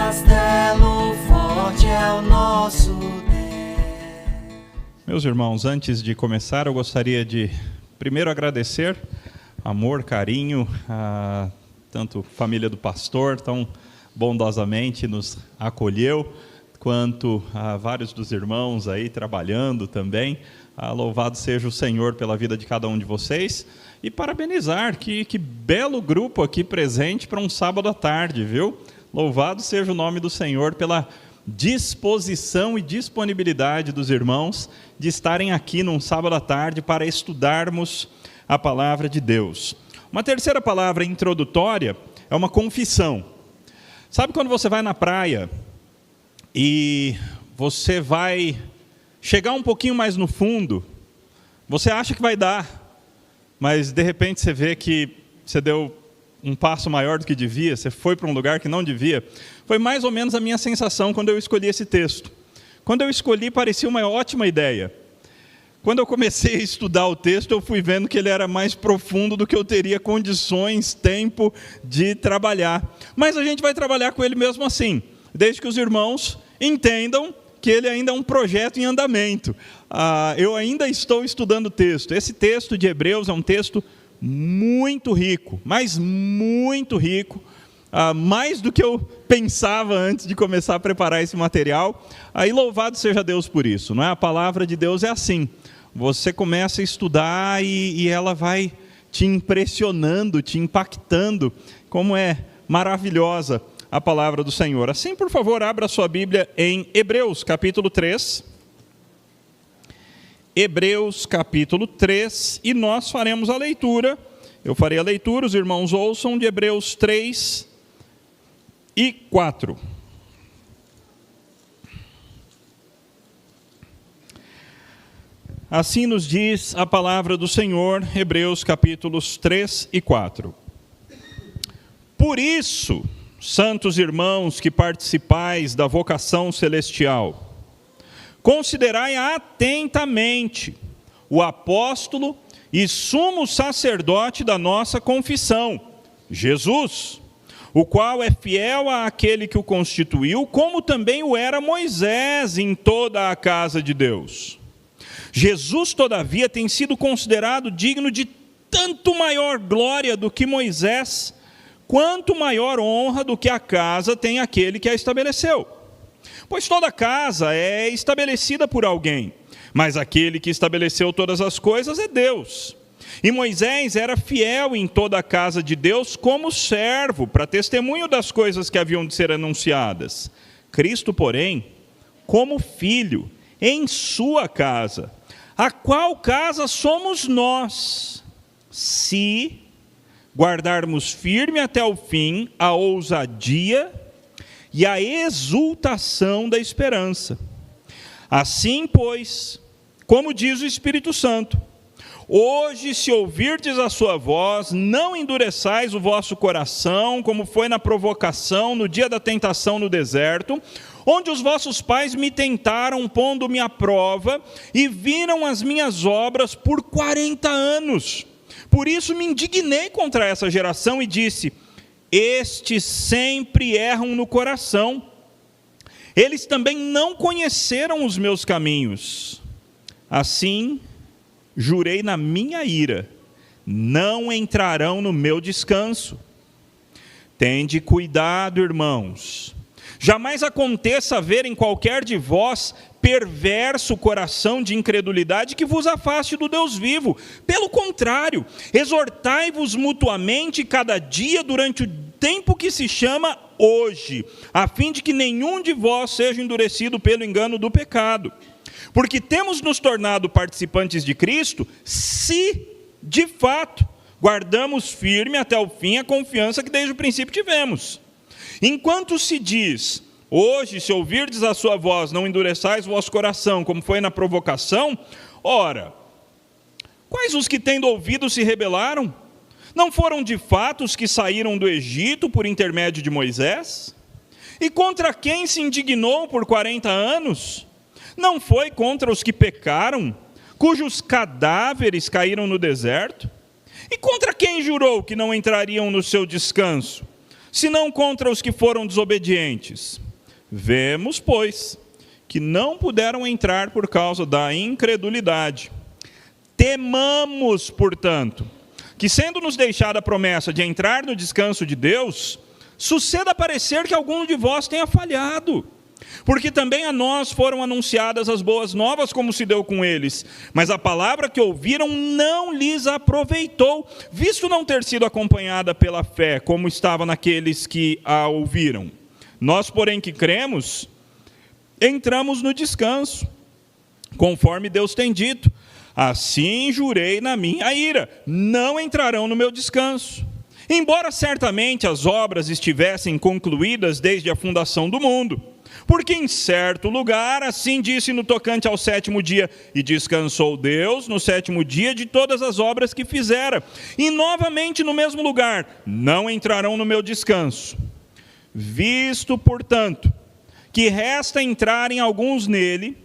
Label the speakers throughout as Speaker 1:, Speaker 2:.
Speaker 1: castelo forte é o nosso Deus.
Speaker 2: Meus irmãos, antes de começar, eu gostaria de primeiro agradecer amor, carinho, tanto a família do pastor, tão bondosamente nos acolheu, quanto a vários dos irmãos aí trabalhando também. Louvado seja o Senhor pela vida de cada um de vocês. E parabenizar, que belo grupo aqui presente para um sábado à tarde, viu? Louvado seja o nome do Senhor pela disposição e disponibilidade dos irmãos de estarem aqui num sábado à tarde para estudarmos a palavra de Deus. Uma terceira palavra introdutória é uma confissão. Sabe quando você vai na praia e você vai chegar um pouquinho mais no fundo, você acha que vai dar, mas de repente você vê que você deu um passo maior do que devia, você foi para um lugar que não devia? Foi mais ou menos a minha sensação quando eu escolhi esse texto. Quando eu escolhi, parecia uma ótima ideia. Quando eu comecei a estudar o texto, eu fui vendo que ele era mais profundo do que eu teria condições, tempo de trabalhar. Mas a gente vai trabalhar com ele mesmo assim, desde que os irmãos entendam que ele ainda é um projeto em andamento. Eu ainda estou estudando o texto. Esse texto de Hebreus é um texto muito rico, mas muito rico, mais do que eu pensava antes de começar a preparar esse material. Aí louvado seja Deus por isso, não é? A palavra de Deus é assim, você começa a estudar e ela vai te impressionando, te impactando, como é maravilhosa a palavra do Senhor. Assim, por favor, abra sua Bíblia em Hebreus capítulo 3. Hebreus capítulo 3, e nós faremos a leitura. Eu farei a leitura, os irmãos ouçam, de Hebreus 3 e 4. Assim nos diz a palavra do Senhor, Hebreus capítulos 3 e 4. Por isso, santos irmãos que participais da vocação celestial, considerai atentamente o apóstolo e sumo sacerdote da nossa confissão, Jesus, o qual é fiel àquele que o constituiu, como também o era Moisés em toda a casa de Deus. Jesus, todavia, tem sido considerado digno de tanto maior glória do que Moisés, quanto maior honra do que a casa tem aquele que a estabeleceu. Pois toda casa é estabelecida por alguém, mas aquele que estabeleceu todas as coisas é Deus. E Moisés era fiel em toda a casa de Deus como servo, para testemunho das coisas que haviam de ser anunciadas. Cristo, porém, como filho, em sua casa, a qual casa somos nós, se guardarmos firme até o fim a ousadia e a exultação da esperança. Assim, pois, como diz o Espírito Santo, hoje, se ouvirdes a sua voz, não endureçais o vosso coração, como foi na provocação, no dia da tentação no deserto, onde os vossos pais me tentaram, pondo-me à prova, e viram as minhas obras por 40 anos. Por isso me indignei contra essa geração e disse: estes sempre erram no coração. Eles também não conheceram os meus caminhos. Assim, jurei na minha ira, não entrarão no meu descanso. Tende cuidado, irmãos. Jamais aconteça haver em qualquer de vós perverso coração de incredulidade que vos afaste do Deus vivo. Pelo contrário, exortai-vos mutuamente cada dia durante o tempo que se chama hoje, a fim de que nenhum de vós seja endurecido pelo engano do pecado. Porque temos nos tornado participantes de Cristo, se, de fato, guardamos firme até o fim a confiança que desde o princípio tivemos. Enquanto se diz: hoje, se ouvirdes a sua voz, não endureçais o vosso coração, como foi na provocação, ora, quais os que tendo ouvido se rebelaram? Não foram de fato os que saíram do Egito por intermédio de Moisés? E contra quem se indignou por 40 anos? Não foi contra os que pecaram, cujos cadáveres caíram no deserto? E contra quem jurou que não entrariam no seu descanso? senão contra os que foram desobedientes? Vemos, pois, que não puderam entrar por causa da incredulidade. Temamos, portanto, que sendo nos deixada a promessa de entrar no descanso de Deus, suceda parecer que algum de vós tenha falhado. Porque também a nós foram anunciadas as boas novas, como se deu com eles. Mas a palavra que ouviram não lhes aproveitou, visto não ter sido acompanhada pela fé, como estava naqueles que a ouviram. Nós, porém, que cremos, entramos no descanso, conforme Deus tem dito. Assim jurei na minha ira, não entrarão no meu descanso. Embora certamente as obras estivessem concluídas desde a fundação do mundo. Porque em certo lugar, assim disse no tocante ao 7º dia, e descansou Deus no 7º dia de todas as obras que fizera. E novamente no mesmo lugar, não entrarão no meu descanso. Visto, portanto, que resta entrarem alguns nele,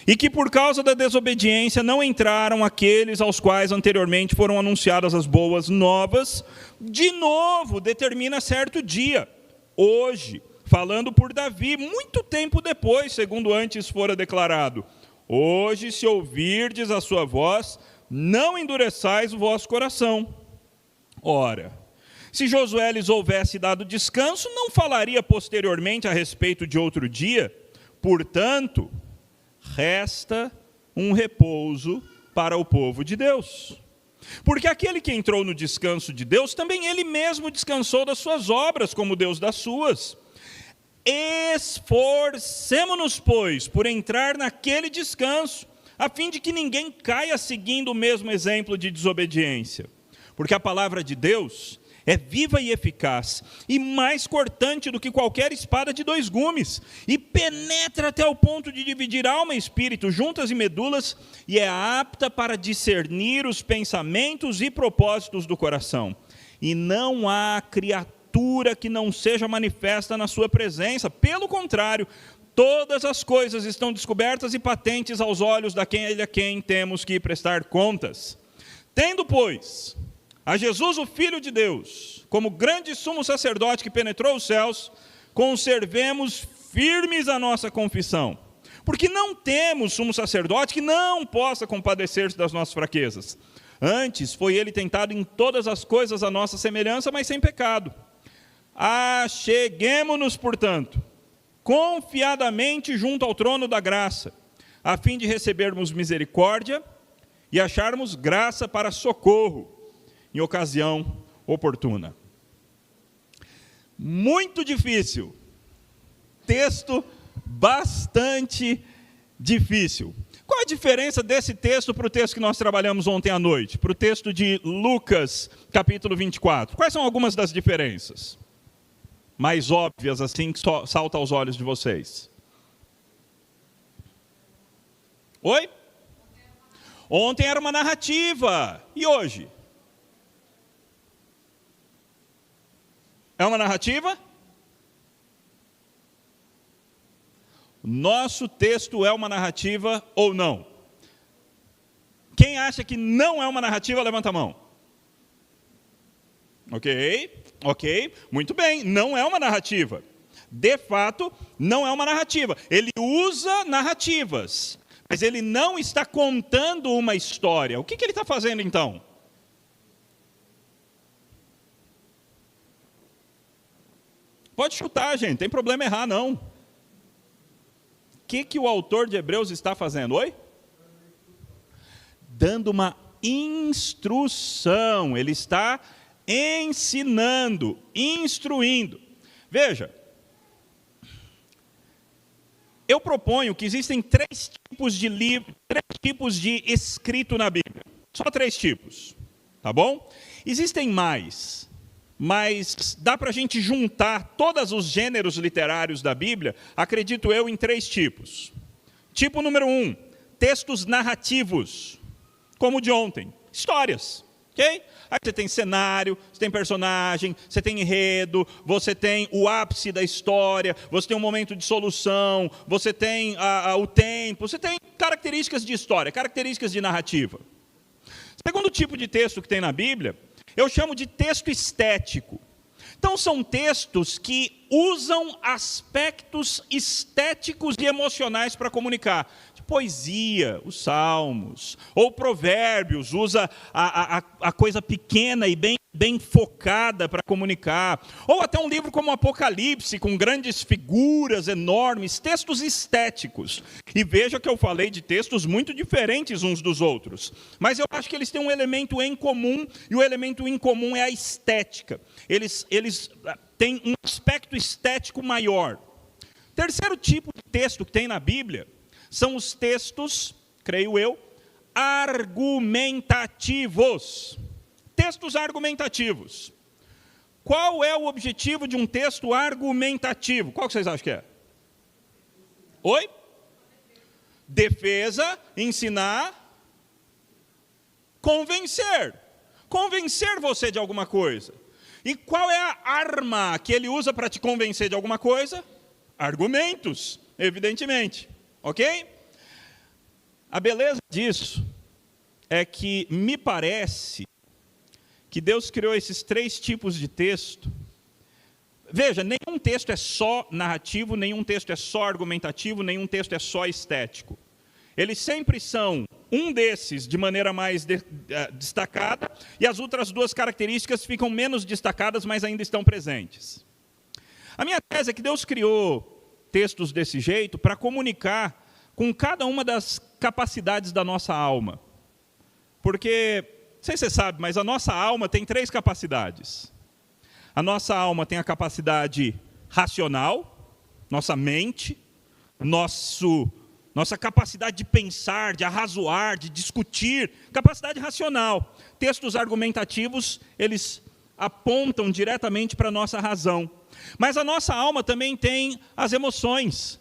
Speaker 2: e que por causa da desobediência não entraram aqueles aos quais anteriormente foram anunciadas as boas novas, de novo determina certo dia, hoje, falando por Davi, muito tempo depois, segundo antes fora declarado: hoje, se ouvirdes a sua voz, não endureçais o vosso coração. Ora, se Josué lhes houvesse dado descanso, não falaria posteriormente a respeito de outro dia. Portanto, resta um repouso para o povo de Deus. Porque aquele que entrou no descanso de Deus, também ele mesmo descansou das suas obras, como Deus das suas. Esforcemo-nos, pois, por entrar naquele descanso, a fim de que ninguém caia seguindo o mesmo exemplo de desobediência. Porque a palavra de Deus é viva e eficaz, e mais cortante do que qualquer espada de 2 gumes, e penetra até o ponto de dividir alma e espírito, juntas e medulas, e é apta para discernir os pensamentos e propósitos do coração. E não há criatura que não seja manifesta na sua presença, pelo contrário, todas as coisas estão descobertas e patentes aos olhos daquele a quem temos que prestar contas. Tendo, pois, a Jesus, o Filho de Deus, como grande sumo sacerdote que penetrou os céus, conservemos firmes a nossa confissão. Porque não temos sumo sacerdote que não possa compadecer-se das nossas fraquezas. Antes, foi ele tentado em todas as coisas à nossa semelhança, mas sem pecado. Acheguemo-nos, portanto, confiadamente junto ao trono da graça, a fim de recebermos misericórdia e acharmos graça para socorro em ocasião oportuna. Muito difícil. Texto bastante difícil. Qual a diferença desse texto para o texto que nós trabalhamos ontem à noite? Para o texto de Lucas, capítulo 24. Quais são algumas das diferenças mais óbvias, assim, que saltam aos olhos de vocês? Oi? Ontem era uma narrativa. E hoje? É uma narrativa? Nosso texto é uma narrativa ou não? Quem acha que não é uma narrativa, levanta a mão. Ok, muito bem, não é uma narrativa. De fato, não é uma narrativa. Ele usa narrativas, mas ele não está contando uma história. O que ele está fazendo então? Pode chutar, gente, não tem problema errar, não. O que o autor de Hebreus está fazendo? Oi? Dando uma instrução. Ele está ensinando, instruindo. Veja, eu proponho que existem 3 tipos de livro, 3 tipos de escrito na Bíblia. Só 3 tipos, tá bom? Existem mais, mas dá para a gente juntar todos os gêneros literários da Bíblia, acredito eu, em 3 tipos. Tipo número 1, textos narrativos, como o de ontem, histórias, ok? Aí você tem cenário, você tem personagem, você tem enredo, você tem o ápice da história, você tem um momento de solução, você tem o tempo, você tem características de história, características de narrativa. Segundo tipo de texto que tem na Bíblia, eu chamo de texto estético. Então são textos que usam aspectos estéticos e emocionais para comunicar. Poesia, os salmos, ou provérbios, usa a coisa pequena e bem focada para comunicar. Ou até um livro como Apocalipse, com grandes figuras enormes, textos estéticos. E veja que eu falei de textos muito diferentes uns dos outros. Mas eu acho que eles têm um elemento em comum, e o elemento em comum é a estética. Eles têm um aspecto estético maior. Terceiro tipo de texto que tem na Bíblia são os textos, creio eu, argumentativos. Textos argumentativos. Qual é o objetivo de um texto argumentativo? Qual que vocês acham que é? Oi? Defesa, ensinar, convencer. Convencer você de alguma coisa. E qual é a arma que ele usa para te convencer de alguma coisa? Argumentos, evidentemente. Ok? A beleza disso é que me parece que Deus criou esses três tipos de texto. Veja, nenhum texto é só narrativo, nenhum texto é só argumentativo, nenhum texto é só estético. Eles sempre são um desses de maneira mais destacada, e as outras duas características ficam menos destacadas, mas ainda estão presentes. A minha tese é que Deus criou textos desse jeito para comunicar com cada uma das capacidades da nossa alma. Porque, não sei se você sabe, mas a nossa alma tem três capacidades. A nossa alma tem a capacidade racional, nossa mente, nossa capacidade de pensar, de arrazoar, de discutir, capacidade racional. Textos argumentativos, eles apontam diretamente para a nossa razão. Mas a nossa alma também tem as emoções.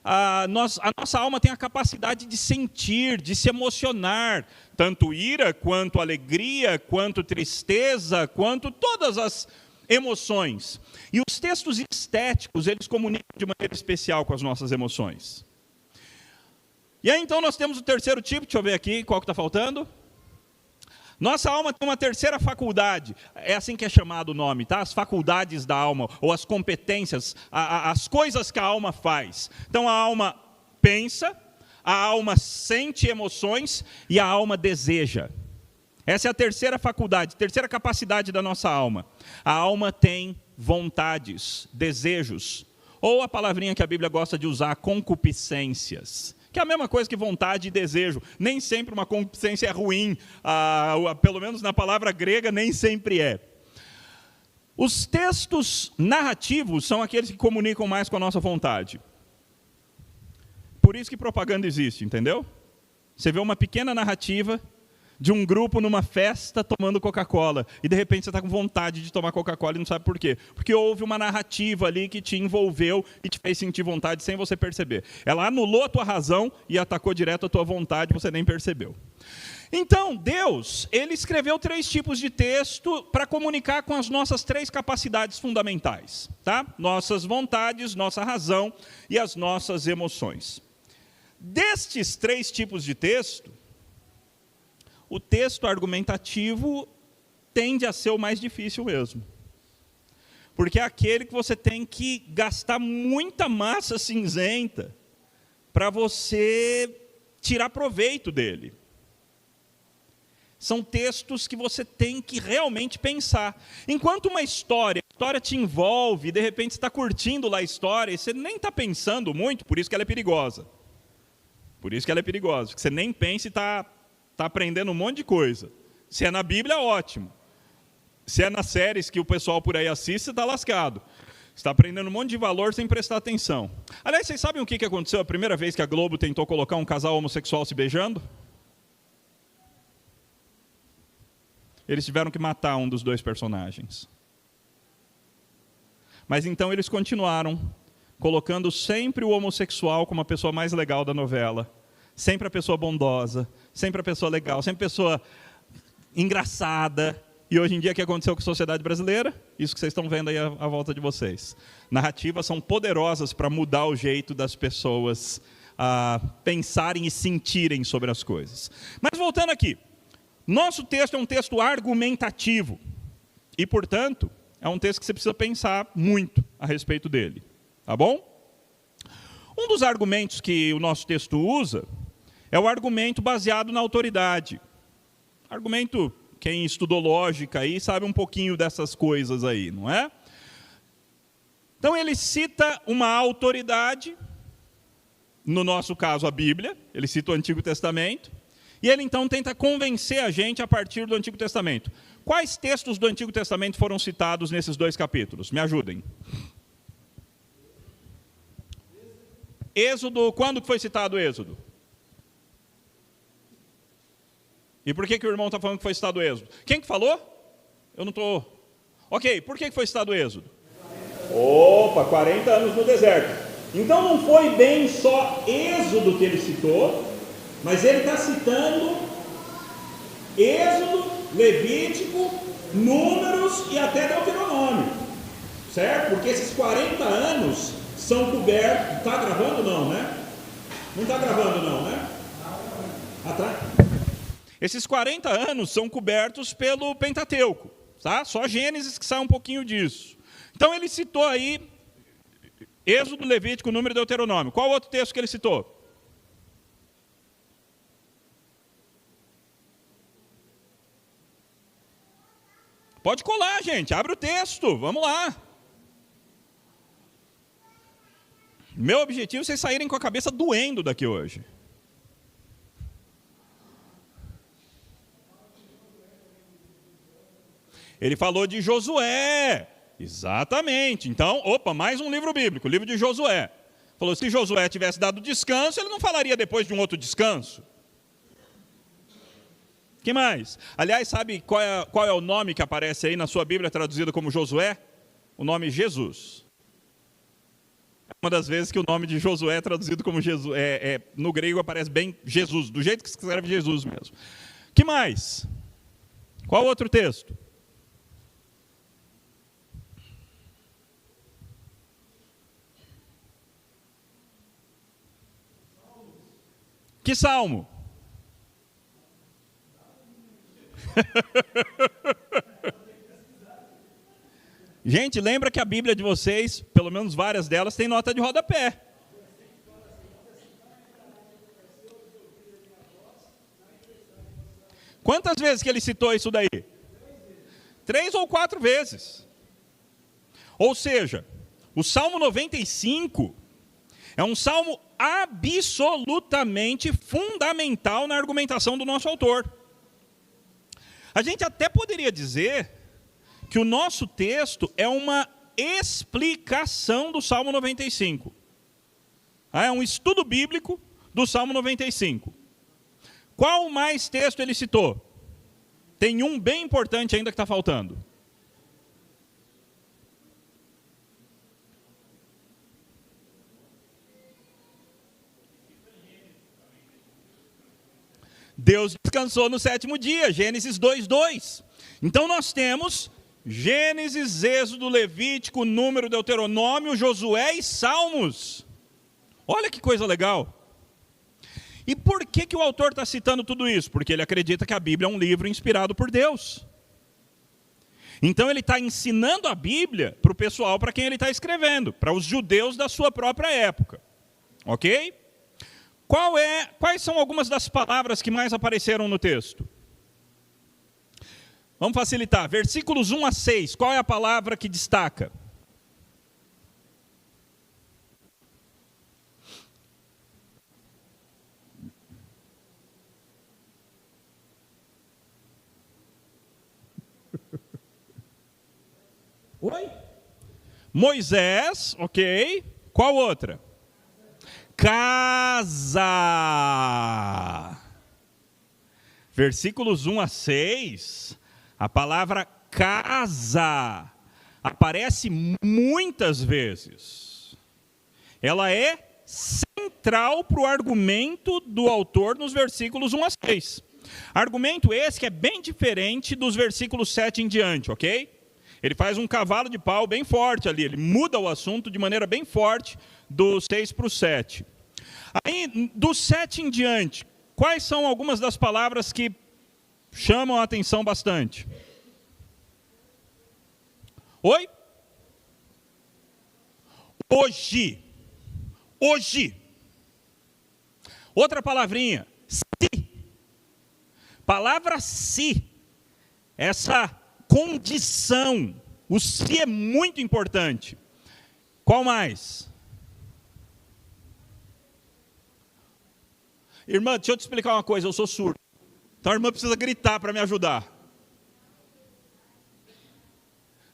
Speaker 2: A nossa alma tem a capacidade de sentir, de se emocionar, tanto ira, quanto alegria, quanto tristeza, quanto todas as emoções. E os textos estéticos, eles comunicam de maneira especial com as nossas emoções. E aí então nós temos o terceiro tipo, deixa eu ver aqui, qual que está faltando? Nossa alma tem uma terceira faculdade, é assim que é chamado o nome, tá? As faculdades da alma, ou as competências, as coisas que a alma faz. Então a alma pensa, a alma sente emoções e a alma deseja. Essa é a terceira faculdade, terceira capacidade da nossa alma. A alma tem vontades, desejos, ou a palavrinha que a Bíblia gosta de usar, concupiscências. Que é a mesma coisa que vontade e desejo. Nem sempre uma concupiscência é ruim, pelo menos na palavra grega nem sempre é. Os textos narrativos são aqueles que comunicam mais com a nossa vontade. Por isso que propaganda existe, entendeu? Você vê uma pequena narrativa de um grupo numa festa tomando Coca-Cola, e de repente você está com vontade de tomar Coca-Cola e não sabe por quê. Porque houve uma narrativa ali que te envolveu e te fez sentir vontade sem você perceber. Ela anulou a tua razão e atacou direto a tua vontade, você nem percebeu. Então, Deus, ele escreveu três tipos de texto para comunicar com as nossas três capacidades fundamentais, tá? Nossas vontades, nossa razão e as nossas emoções. Destes três tipos de texto, o texto argumentativo tende a ser o mais difícil mesmo. Porque é aquele que você tem que gastar muita massa cinzenta para você tirar proveito dele. São textos que você tem que realmente pensar. Enquanto a história te envolve, e de repente você está curtindo lá a história, e você nem está pensando muito, por isso que ela é perigosa. Por isso que ela é perigosa, porque você nem pensa e está aprendendo um monte de coisa. Se é na Bíblia, ótimo. Se é nas séries que o pessoal por aí assiste, você está lascado. Você está aprendendo um monte de valor sem prestar atenção. Aliás, vocês sabem o que aconteceu a primeira vez que a Globo tentou colocar um casal homossexual se beijando? Eles tiveram que matar um dos dois personagens. Mas então eles continuaram colocando sempre o homossexual como a pessoa mais legal da novela. Sempre a pessoa bondosa, sempre a pessoa legal, sempre a pessoa engraçada. E hoje em dia, o que aconteceu com a sociedade brasileira? Isso que vocês estão vendo aí à volta de vocês. Narrativas são poderosas para mudar o jeito das pessoas pensarem e sentirem sobre as coisas. Mas voltando aqui, nosso texto é um texto argumentativo. E, portanto, é um texto que você precisa pensar muito a respeito dele. Tá bom? Um dos argumentos que o nosso texto usa é o argumento baseado na autoridade. Argumento, quem estudou lógica aí sabe um pouquinho dessas coisas aí, não é? Então ele cita uma autoridade, no nosso caso a Bíblia, ele cita o Antigo Testamento, e ele então tenta convencer a gente a partir do Antigo Testamento. Quais textos do Antigo Testamento foram citados nesses 2 capítulos? Me ajudem. Êxodo, quando foi citado Êxodo? E por que o irmão está falando que foi citado Êxodo? Quem que falou? Eu não estou... Ok, por que foi citado Êxodo? Opa, 40 anos no deserto. Então não foi bem só Êxodo que ele citou, mas ele está citando Êxodo, Levítico, Números e até Deuteronômio. Certo? Porque esses 40 anos são cobertos... Está gravando não, né? Não está gravando não, né? Atrás. Esses 40 anos são cobertos pelo Pentateuco, tá? Só Gênesis que sai um pouquinho disso. Então ele citou aí Êxodo, Levítico, Número e Deuteronômio. Qual outro texto que ele citou? Pode colar, gente. Abre o texto. Vamos lá. Meu objetivo é vocês saírem com a cabeça doendo daqui hoje. Ele falou de Josué. Exatamente. Então, mais um livro bíblico, o livro de Josué. Falou, se Josué tivesse dado descanso, ele não falaria depois de um outro descanso. Que mais? Aliás, sabe qual é o nome que aparece aí na sua Bíblia traduzido como Josué? O nome Jesus. É uma das vezes que o nome de Josué é traduzido como Jesus. No grego aparece bem Jesus, do jeito que se escreve Jesus mesmo. Que mais? Qual outro texto? Que salmo? Gente, lembra que a Bíblia de vocês, pelo menos várias delas, tem nota de rodapé. Quantas vezes que ele citou isso daí? 3 ou 4 vezes. Ou seja, o Salmo 95 é um salmo absolutamente fundamental na argumentação do nosso autor. A gente até poderia dizer que o nosso texto é uma explicação do Salmo 95. É um estudo bíblico do Salmo 95. Qual mais texto ele citou? Tem um bem importante ainda que está faltando. Deus descansou no 7º dia, Gênesis 2:2. Então nós temos Gênesis, Êxodo, Levítico, Número, Deuteronômio, Josué e Salmos. Olha que coisa legal. E por que o autor está citando tudo isso? Porque ele acredita que a Bíblia é um livro inspirado por Deus. Então ele está ensinando a Bíblia para o pessoal para quem ele está escrevendo, para os judeus da sua própria época. Ok? Quais são algumas das palavras que mais apareceram no texto? Vamos facilitar. Versículos 1 a 6. Qual é a palavra que destaca? Oi? Moisés, ok. Qual outra? Casa. Versículos 1 a 6, a palavra casa aparece muitas vezes. Ela é central para o argumento do autor nos versículos 1 a 6. Argumento esse que é bem diferente dos versículos 7 em diante, ok? Ele faz um cavalo de pau bem forte ali, ele muda o assunto de maneira bem forte do 6 para o 7. Aí, do 7 em diante, quais são algumas das palavras que chamam a atenção bastante? Oi? Hoje. Hoje. Outra palavrinha. Se. Palavra se. Essa condição. O se é muito importante. Qual mais? Irmã, deixa eu te explicar uma coisa, eu sou surdo. Então a irmã precisa gritar para me ajudar.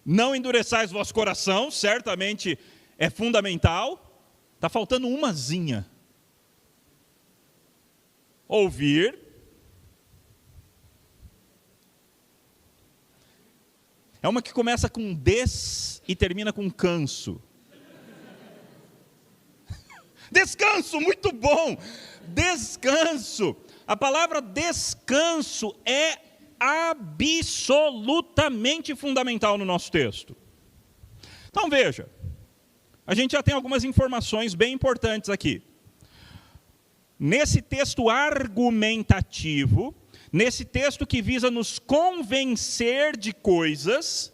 Speaker 2: Não endureçais vosso coração, certamente é fundamental. Está faltando umazinha. Ouvir. É uma que começa com des e termina com canso. Descanso, muito bom. Descanso. A palavra descanso é absolutamente fundamental no nosso texto. Então veja, a gente já tem algumas informações bem importantes aqui. Nesse texto argumentativo, nesse texto que visa nos convencer de coisas,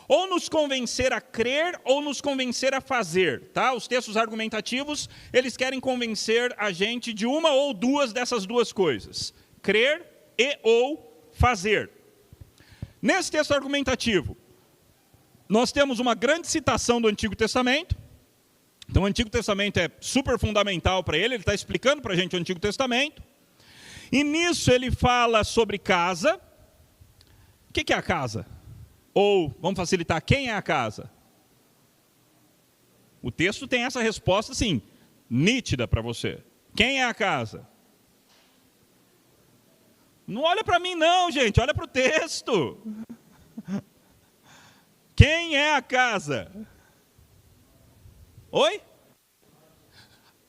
Speaker 2: ou nos convencer a crer, ou nos convencer a fazer, tá? Os textos argumentativos, eles querem convencer a gente de uma ou duas dessas duas coisas. Crer e ou fazer. Nesse texto argumentativo, nós temos uma grande citação do Antigo Testamento. Então o Antigo Testamento é super fundamental para ele está explicando para a gente o Antigo Testamento. E nisso ele fala sobre casa. O que é a casa? Ou, vamos facilitar, quem é a casa? O texto tem essa resposta, sim, nítida para você. Quem é a casa? Não olha para mim não, gente, olha para o texto. Quem é a casa? Oi?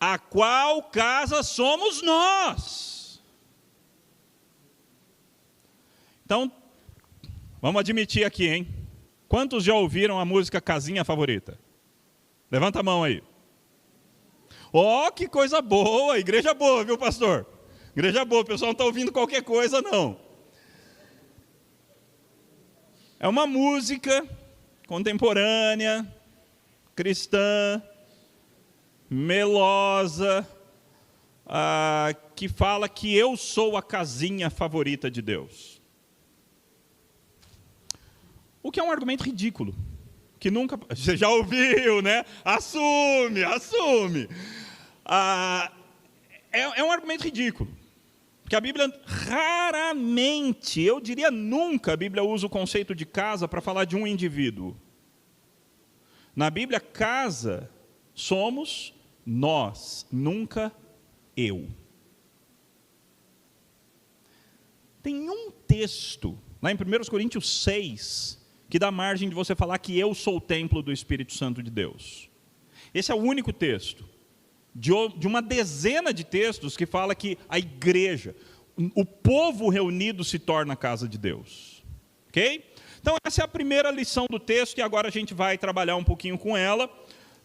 Speaker 2: A qual casa somos nós? Então, vamos admitir aqui, hein? Quantos já ouviram a música Casinha Favorita? Levanta a mão aí. Oh, que coisa boa, igreja boa, viu, pastor? Igreja boa, o pessoal não está ouvindo qualquer coisa, não. É uma música contemporânea, cristã, melosa, que fala que eu sou a casinha favorita de Deus. O que é um argumento ridículo, que nunca... Você já ouviu, né? Assume. É um argumento ridículo, porque a Bíblia raramente, eu diria nunca, a Bíblia usa o conceito de casa para falar de um indivíduo. Na Bíblia, casa somos nós, nunca eu. Tem um texto, lá em 1 Coríntios 6, que dá margem de você falar que eu sou o templo do Espírito Santo de Deus. Esse é o único texto, de uma dezena de textos que fala que a igreja, o povo reunido se torna a casa de Deus. Ok? Então essa é a primeira lição do texto e agora a gente vai trabalhar um pouquinho com ela.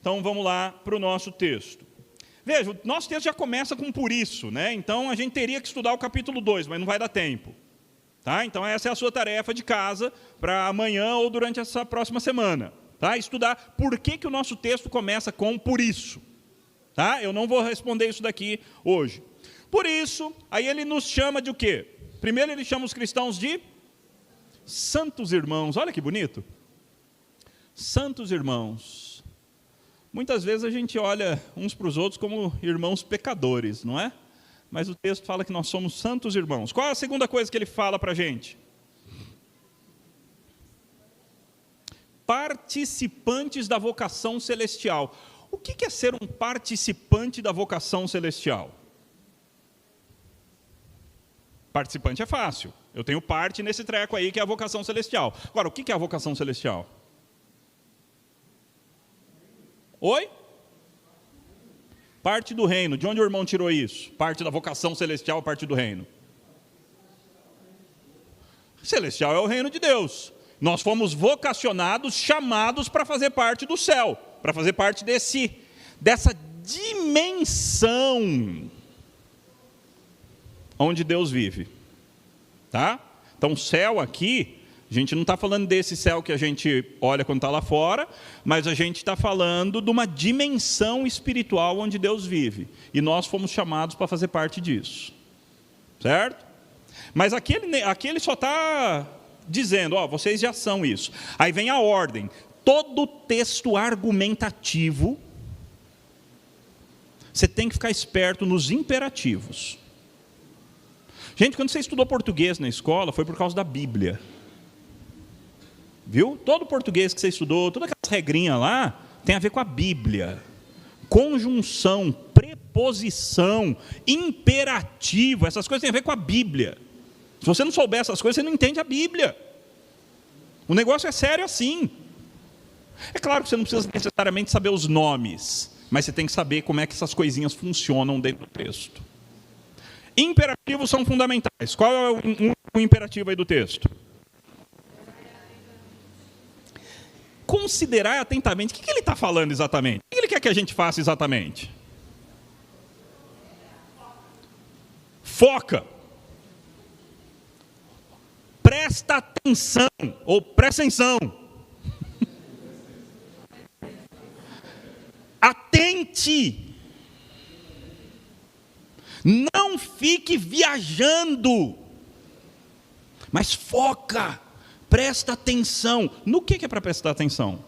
Speaker 2: Então vamos lá para o nosso texto. Veja, o nosso texto já começa com por isso, né? Então a gente teria que estudar o capítulo 2, mas não vai dar tempo. Tá? Então essa é a sua tarefa de casa para amanhã ou durante essa próxima semana. Tá? Estudar por que o nosso texto começa com por isso. Tá? Eu não vou responder isso daqui hoje. Por isso, aí ele nos chama de o quê? Primeiro ele chama os cristãos de santos irmãos. Olha que bonito. Santos irmãos. Muitas vezes a gente olha uns para os outros como irmãos pecadores, não é? Mas o texto fala que nós somos santos irmãos. Qual é a segunda coisa que ele fala para a gente? Participantes da vocação celestial. O que é ser um participante da vocação celestial? Participante é fácil. Eu tenho parte nesse treco aí que é a vocação celestial. Agora, o que é a vocação celestial? Oi? Parte do reino. De onde o irmão tirou isso? Parte da vocação celestial, parte do reino. Celestial é o reino de Deus. Nós fomos vocacionados, chamados para fazer parte do céu, para fazer parte dessa dimensão onde Deus vive. Tá? Então, céu aqui A gente não está falando desse céu que a gente olha quando está lá fora, mas a gente está falando de uma dimensão espiritual onde Deus vive. E nós fomos chamados para fazer parte disso. Certo? Mas aqui ele só está dizendo, vocês já são isso. Aí vem a ordem. Todo texto argumentativo, você tem que ficar esperto nos imperativos. Gente, quando você estudou português na escola, foi por causa da Bíblia. Viu? Todo português que você estudou, todas aquelas regrinhas lá, tem a ver com a Bíblia. Conjunção, preposição, imperativo, essas coisas têm a ver com a Bíblia. Se você não souber essas coisas, você não entende a Bíblia. O negócio é sério assim. É claro que você não precisa necessariamente saber os nomes, mas você tem que saber como é que essas coisinhas funcionam dentro do texto. Imperativos são fundamentais. Qual é o imperativo aí do texto? Considerar atentamente. O que ele está falando exatamente? O que ele quer que a gente faça exatamente? Foca. Presta atenção. Ou presta atenção. Atente. Não fique viajando. Mas foca. Presta atenção. No que é para prestar atenção?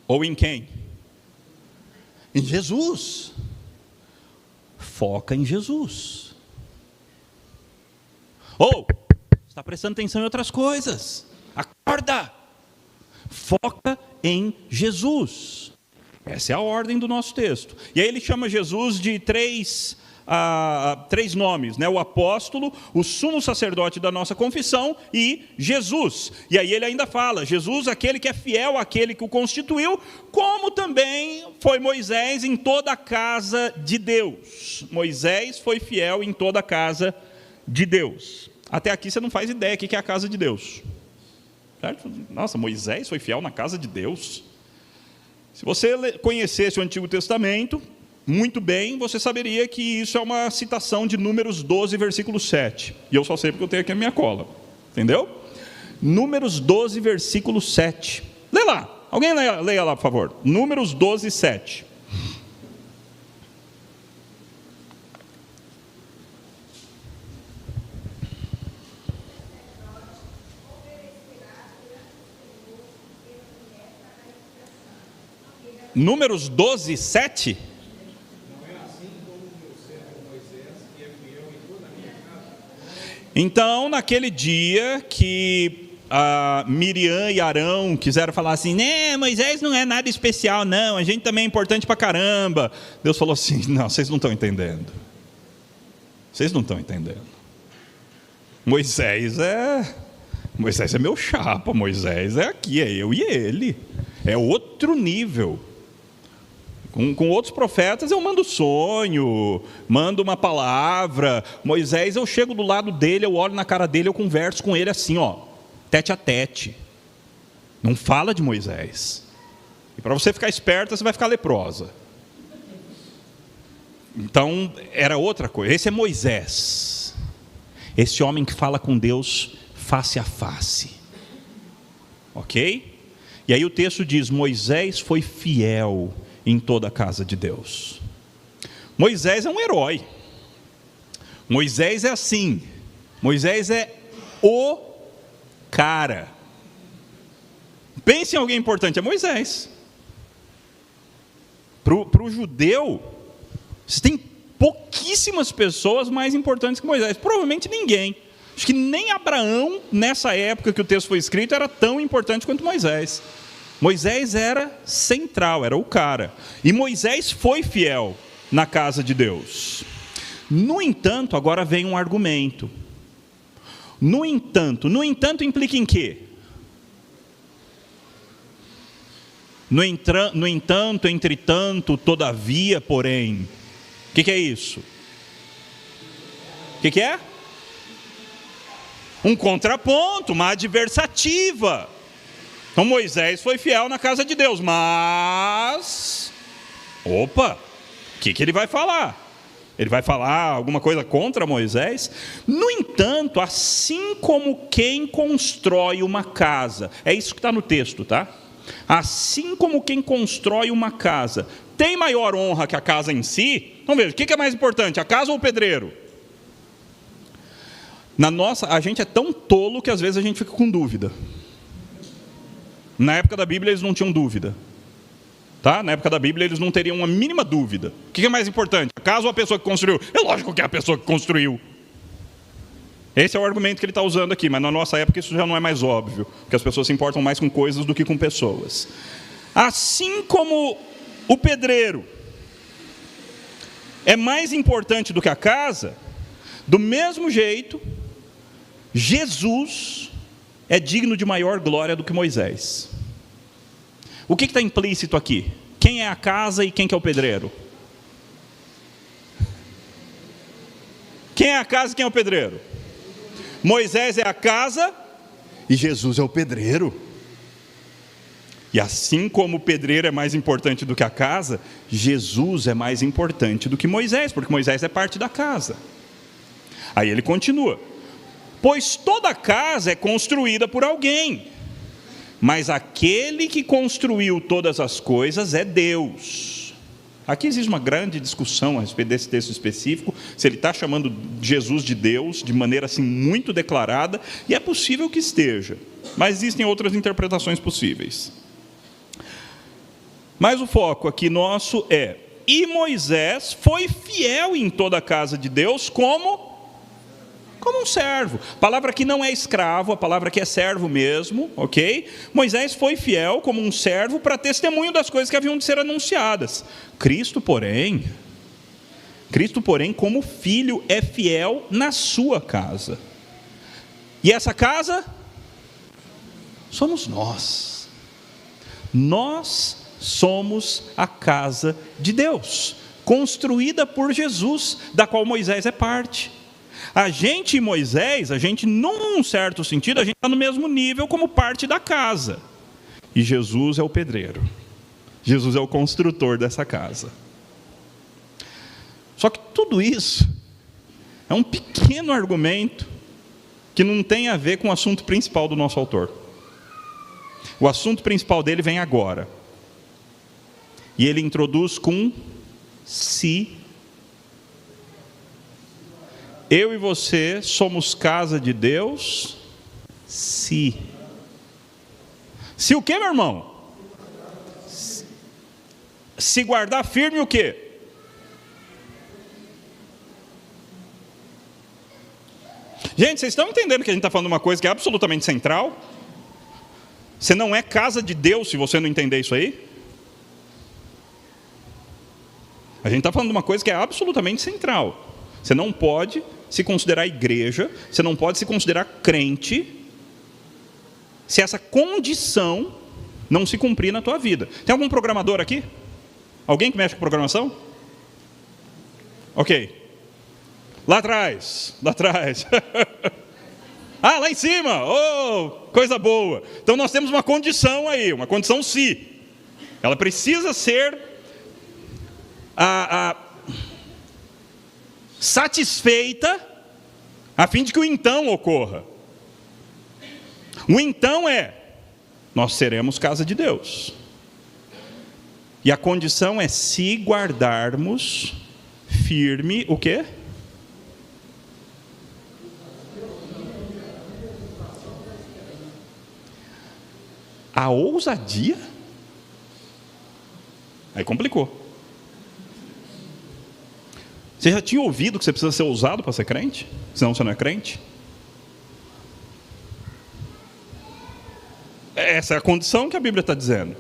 Speaker 2: Ou em quem? Em Jesus. Foca em Jesus. Ou, está prestando atenção em outras coisas. Acorda. Foca em Jesus. Essa é a ordem do nosso texto. E aí ele chama Jesus de três nomes, né? O apóstolo, o sumo sacerdote da nossa confissão e Jesus. E aí ele ainda fala, Jesus, aquele que é fiel àquele que o constituiu, como também foi Moisés em toda a casa de Deus. Moisés foi fiel em toda a casa de Deus. Até aqui você não faz ideia do que é a casa de Deus. Certo? Nossa, Moisés foi fiel na casa de Deus. Se você conhecesse o Antigo Testamento, muito bem, você saberia que isso é uma citação de Números 12, versículo 7. E eu só sei porque eu tenho aqui a minha cola. Entendeu? Números 12, versículo 7. Lê lá. Alguém leia lá, por favor. Números 12, 7. Números 12, 7? Então, naquele dia que Miriam e Arão quiseram falar assim, né, Moisés não é nada especial, não, a gente também é importante pra caramba. Deus falou assim, não, vocês não estão entendendo. Vocês não estão entendendo. Moisés é meu chapa, Moisés é aqui, é eu e ele. É outro nível. Com outros profetas eu mando sonho, mando uma palavra. Moisés, eu chego do lado dele, eu olho na cara dele, eu converso com ele assim, tete a tete. Não fala de Moisés. E para você ficar esperta, você vai ficar leprosa. Então, era outra coisa. Esse é Moisés. Esse homem que fala com Deus face a face. Ok? E aí o texto diz, Moisés foi fiel em toda a casa de Deus. Moisés é um herói. Moisés é assim. Moisés é o cara. Pense em alguém importante, é Moisés. Para o judeu, você tem pouquíssimas pessoas mais importantes que Moisés. Provavelmente ninguém. Acho que nem Abraão, nessa época que o texto foi escrito, era tão importante quanto Moisés. Moisés era central, era o cara. E Moisés foi fiel na casa de Deus. No entanto, agora vem um argumento. No entanto implica em quê? No entanto, entretanto, todavia, porém. O que é isso? O que é? Um contraponto, uma adversativa. Então Moisés foi fiel na casa de Deus, mas... Opa! que ele vai falar? Ele vai falar alguma coisa contra Moisés? No entanto, assim como quem constrói uma casa, é isso que está no texto, tá? Assim como quem constrói uma casa tem maior honra que a casa em si, então veja, o que é mais importante, a casa ou o pedreiro? A gente é tão tolo que às vezes a gente fica com dúvida. Na época da Bíblia eles não tinham dúvida. Tá? Na época da Bíblia eles não teriam uma mínima dúvida. O que é mais importante? A casa ou a pessoa que construiu? É lógico que é a pessoa que construiu. Esse é o argumento que ele está usando aqui, mas na nossa época isso já não é mais óbvio, porque as pessoas se importam mais com coisas do que com pessoas. Assim como o pedreiro é mais importante do que a casa, do mesmo jeito, Jesus é digno de maior glória do que Moisés. O que está implícito aqui? Quem é a casa e quem que é o pedreiro? Quem é a casa e quem é o pedreiro? Moisés é a casa e Jesus é o pedreiro. E assim como o pedreiro é mais importante do que a casa, Jesus é mais importante do que Moisés, porque Moisés é parte da casa. Aí ele continua: pois toda casa é construída por alguém, mas aquele que construiu todas as coisas é Deus. Aqui existe uma grande discussão a respeito desse texto específico, se ele está chamando Jesus de Deus, de maneira assim muito declarada, e é possível que esteja, mas existem outras interpretações possíveis. Mas o foco aqui nosso é: e Moisés foi fiel em toda a casa de Deus como um servo. A palavra aqui não é escravo, a palavra aqui é servo mesmo, ok? Moisés foi fiel como um servo para testemunho das coisas que haviam de ser anunciadas. Cristo, porém, como filho, é fiel na sua casa. E essa casa somos nós. Nós somos a casa de Deus, construída por Jesus, da qual Moisés é parte. A gente e Moisés, num certo sentido, a gente está no mesmo nível como parte da casa. E Jesus é o pedreiro. Jesus é o construtor dessa casa. Só que tudo isso é um pequeno argumento que não tem a ver com o assunto principal do nosso autor. O assunto principal dele vem agora. E ele introduz com se. Eu e você somos casa de Deus, se o quê, meu irmão? Se guardar firme o quê? Gente, vocês estão entendendo que a gente está falando de uma coisa que é absolutamente central? Você não é casa de Deus se você não entender isso aí? A gente está falando de uma coisa que é absolutamente central. Você não pode se considerar igreja, você não pode se considerar crente, se essa condição não se cumprir na tua vida. Tem algum programador aqui? Alguém que mexe com programação? Ok. Lá atrás. Ah, lá em cima. Oh, coisa boa. Então nós temos uma condição aí, uma condição se. Ela precisa ser satisfeita a fim de que o então ocorra. O então é: nós seremos casa de Deus. E a condição é se guardarmos firme o quê? A ousadia? Aí complicou. Você já tinha ouvido que você precisa ser ousado para ser crente? Senão você não é crente? Essa é a condição que a Bíblia está dizendo.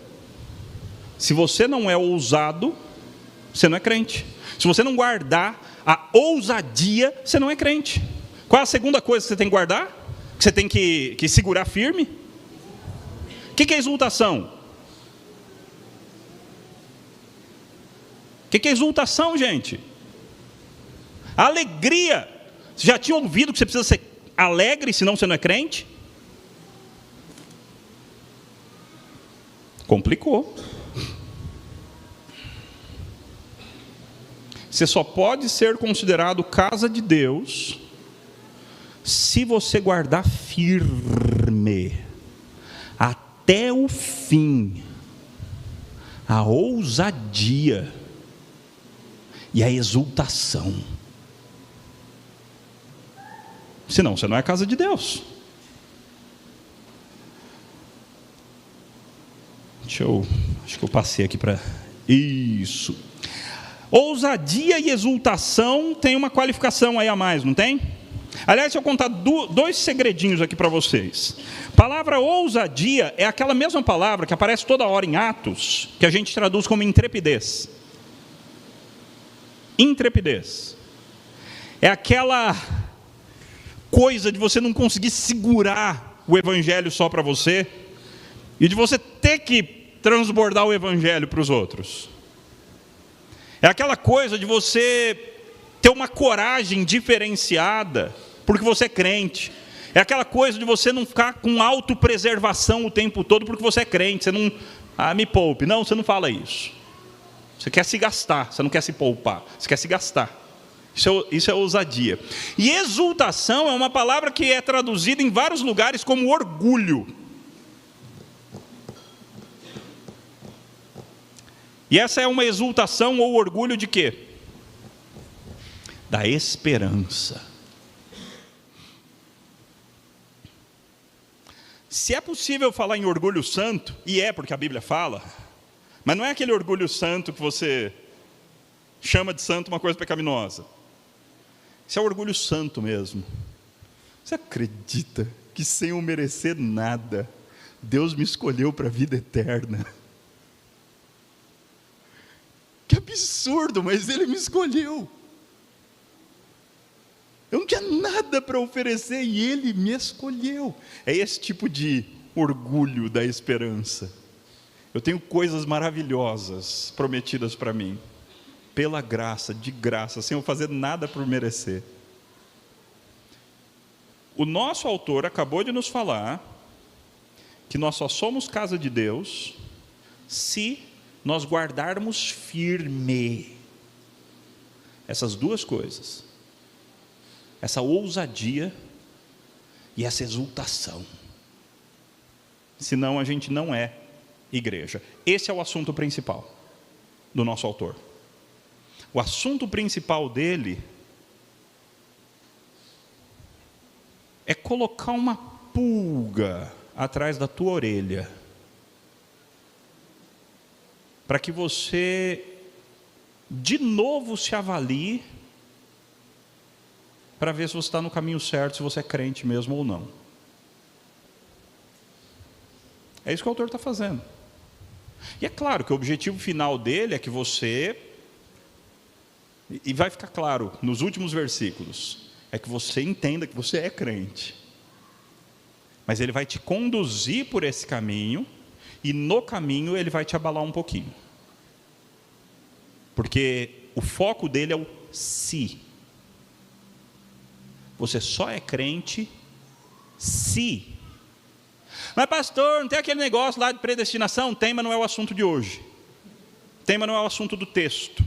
Speaker 2: Se você não é ousado, você não é crente. Se você não guardar a ousadia, você não é crente. Qual é a segunda coisa que você tem que guardar? Que você tem que segurar firme? O que é exultação? O que é exultação, gente? Alegria. Você já tinha ouvido que você precisa ser alegre, senão você não é crente? Complicou. Você só pode ser considerado casa de Deus se você guardar firme, até o fim, a ousadia e a exultação. Senão você não é casa de Deus. Acho que eu passei aqui para isso. Ousadia e exultação tem uma qualificação aí a mais, não tem? Aliás, se eu contar dois segredinhos aqui para vocês. Palavra ousadia é aquela mesma palavra que aparece toda hora em Atos, que a gente traduz como intrepidez. Intrepidez. É aquela coisa de você não conseguir segurar o evangelho só para você, e de você ter que transbordar o evangelho para os outros. É aquela coisa de você ter uma coragem diferenciada, porque você é crente. É aquela coisa de você não ficar com autopreservação o tempo todo, porque você é crente. Você não, me poupe. Não, você não fala isso. Você quer se gastar, você não quer se poupar. Você quer se gastar. Isso é ousadia. E exultação é uma palavra que é traduzida em vários lugares como orgulho. E essa é uma exultação ou orgulho de quê? Da esperança. Se é possível falar em orgulho santo, e é porque a Bíblia fala, mas não é aquele orgulho santo que você chama de santo uma coisa pecaminosa. Isso é orgulho santo mesmo. Você acredita que sem eu merecer nada, Deus me escolheu para a vida eterna? Que absurdo, mas Ele me escolheu. Eu não tinha nada para oferecer e Ele me escolheu. É esse tipo de orgulho da esperança. Eu tenho coisas maravilhosas prometidas para mim, pela graça, de graça, sem eu fazer nada por merecer. O nosso autor acabou de nos falar que nós só somos casa de Deus se nós guardarmos firme essas duas coisas, essa ousadia e essa exultação. Senão a gente não é igreja. Esse é o assunto principal do nosso autor. O assunto principal dele é colocar uma pulga atrás da tua orelha, para que você de novo se avalie, para ver se você está no caminho certo, se você é crente mesmo ou não. É isso que o autor está fazendo. E é claro que o objetivo final dele é que você, e vai ficar claro nos últimos versículos, é que você entenda que você é crente. Mas ele vai te conduzir por esse caminho, e no caminho ele vai te abalar um pouquinho. Porque o foco dele é o se. Você só é crente se. Mas pastor, não tem aquele negócio lá de predestinação? Tem, mas não é o assunto de hoje. Tem, mas não é o assunto do texto.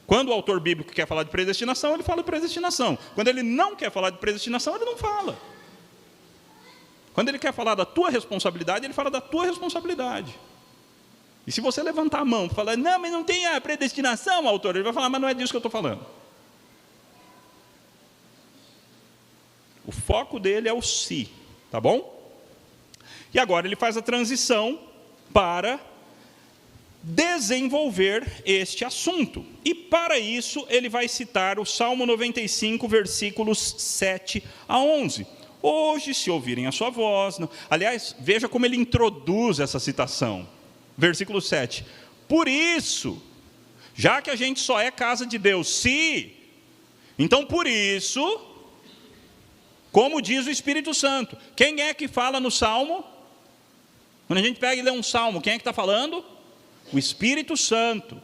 Speaker 2: Quando o autor bíblico quer falar de predestinação, ele fala de predestinação. Quando ele não quer falar de predestinação, ele não fala. Quando ele quer falar da tua responsabilidade, ele fala da tua responsabilidade. E se você levantar a mão e falar, não, mas não tem a predestinação, autor, ele vai falar, mas não é disso que eu estou falando. O foco dele é o se, tá bom? E agora ele faz a transição para desenvolver este assunto. E para isso ele vai citar o Salmo 95, versículos 7 a 11. Hoje, se ouvirem a sua voz... Não. Aliás, veja como ele introduz essa citação. Versículo 7. Por isso, já que a gente só é casa de Deus, se... Então, por isso, como diz o Espírito Santo. Quem é que fala no Salmo? Quando a gente pega e lê um Salmo, quem é que está falando? O Espírito Santo.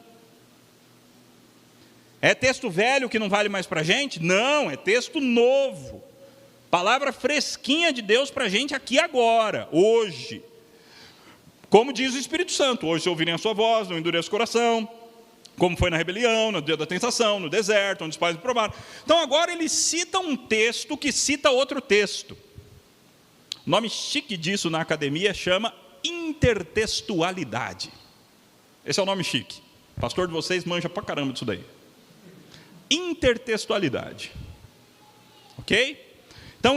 Speaker 2: É texto velho que não vale mais para a gente? Não, é texto novo. Palavra fresquinha de Deus para a gente aqui agora, hoje. Como diz o Espírito Santo, hoje se ouvirem a sua voz, não endureça o coração. como foi na rebelião, no dia da tentação, no deserto, onde os pais provaram. Então agora ele cita um texto que cita outro texto. O nome chique disso na academia chama intertextualidade. Esse é o nome chique. O pastor de vocês manja pra caramba disso daí. Intertextualidade. Ok? Então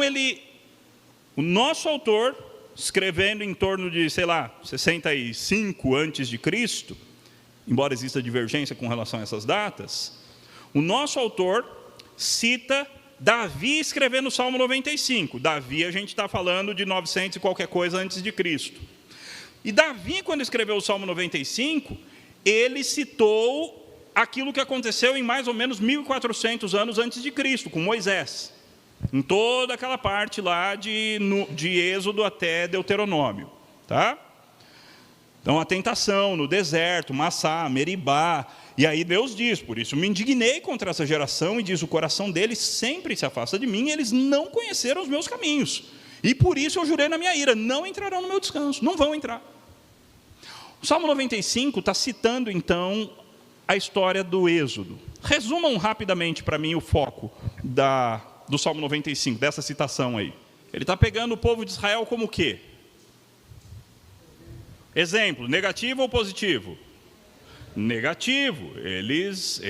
Speaker 2: o nosso autor, escrevendo em torno de, 65 antes de Cristo, embora exista divergência com relação a essas datas, o nosso autor cita Davi escrevendo o Salmo 95. Davi, a gente está falando de 900 e qualquer coisa antes de Cristo. E Davi, quando escreveu o Salmo 95, ele citou aquilo que aconteceu em mais ou menos 1400 anos antes de Cristo, com Moisés. Em toda aquela parte lá de Êxodo até Deuteronômio. Tá? Então, a tentação no deserto, Massá, Meribá. E aí Deus diz, por isso me indignei contra essa geração, e diz, o coração deles sempre se afasta de mim, e eles não conheceram os meus caminhos. E por isso eu jurei na minha ira, não entrarão no meu descanso, não vão entrar. O Salmo 95 está citando, então, a história do Êxodo. Resumam rapidamente para mim o foco do Salmo 95, dessa citação aí. Ele está pegando o povo de Israel como o quê? Exemplo, negativo ou positivo? Negativo. Eles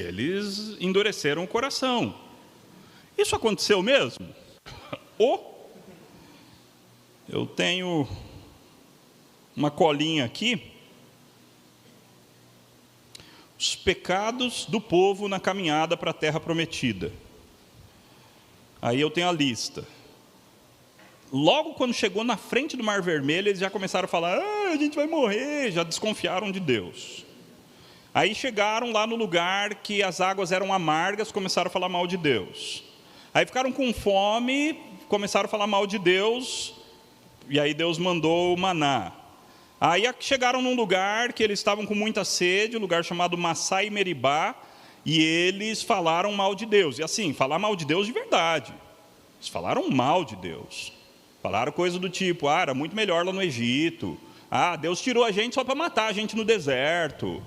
Speaker 2: endureceram o coração. Isso aconteceu mesmo? Eu tenho uma colinha aqui. Os pecados do povo na caminhada para a terra prometida. Aí eu tenho a lista. Logo quando chegou na frente do Mar Vermelho, eles já começaram a falar, a gente vai morrer, já desconfiaram de Deus. Aí chegaram lá no lugar que as águas eram amargas, começaram a falar mal de Deus. Aí ficaram com fome, começaram a falar mal de Deus, e aí Deus mandou o maná. Aí chegaram num lugar que eles estavam com muita sede, um lugar chamado Massá e Meribá, e eles falaram mal de Deus. E assim, falar mal de Deus de verdade. Eles falaram mal de Deus. Falaram coisa do tipo, era muito melhor lá no Egito. Deus tirou a gente só para matar a gente no deserto.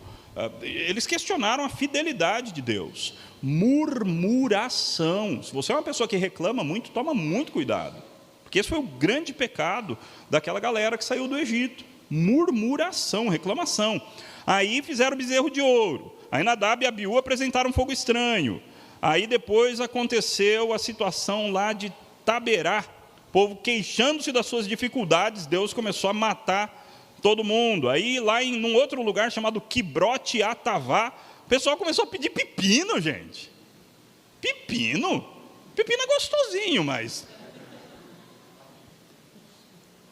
Speaker 2: Eles questionaram a fidelidade de Deus. Murmuração. Se você é uma pessoa que reclama muito, toma muito cuidado. Porque esse foi o grande pecado daquela galera que saiu do Egito. Murmuração, reclamação. Aí fizeram bezerro de ouro. Aí Nadab e Abiú apresentaram fogo estranho. Aí depois aconteceu a situação lá de Taberá. O povo queixando-se das suas dificuldades, Deus começou a matar todo mundo. Aí lá em um outro lugar chamado Quibrote Atavá, o pessoal começou a pedir pepino, gente. Pepino? Pepino é gostosinho, mas...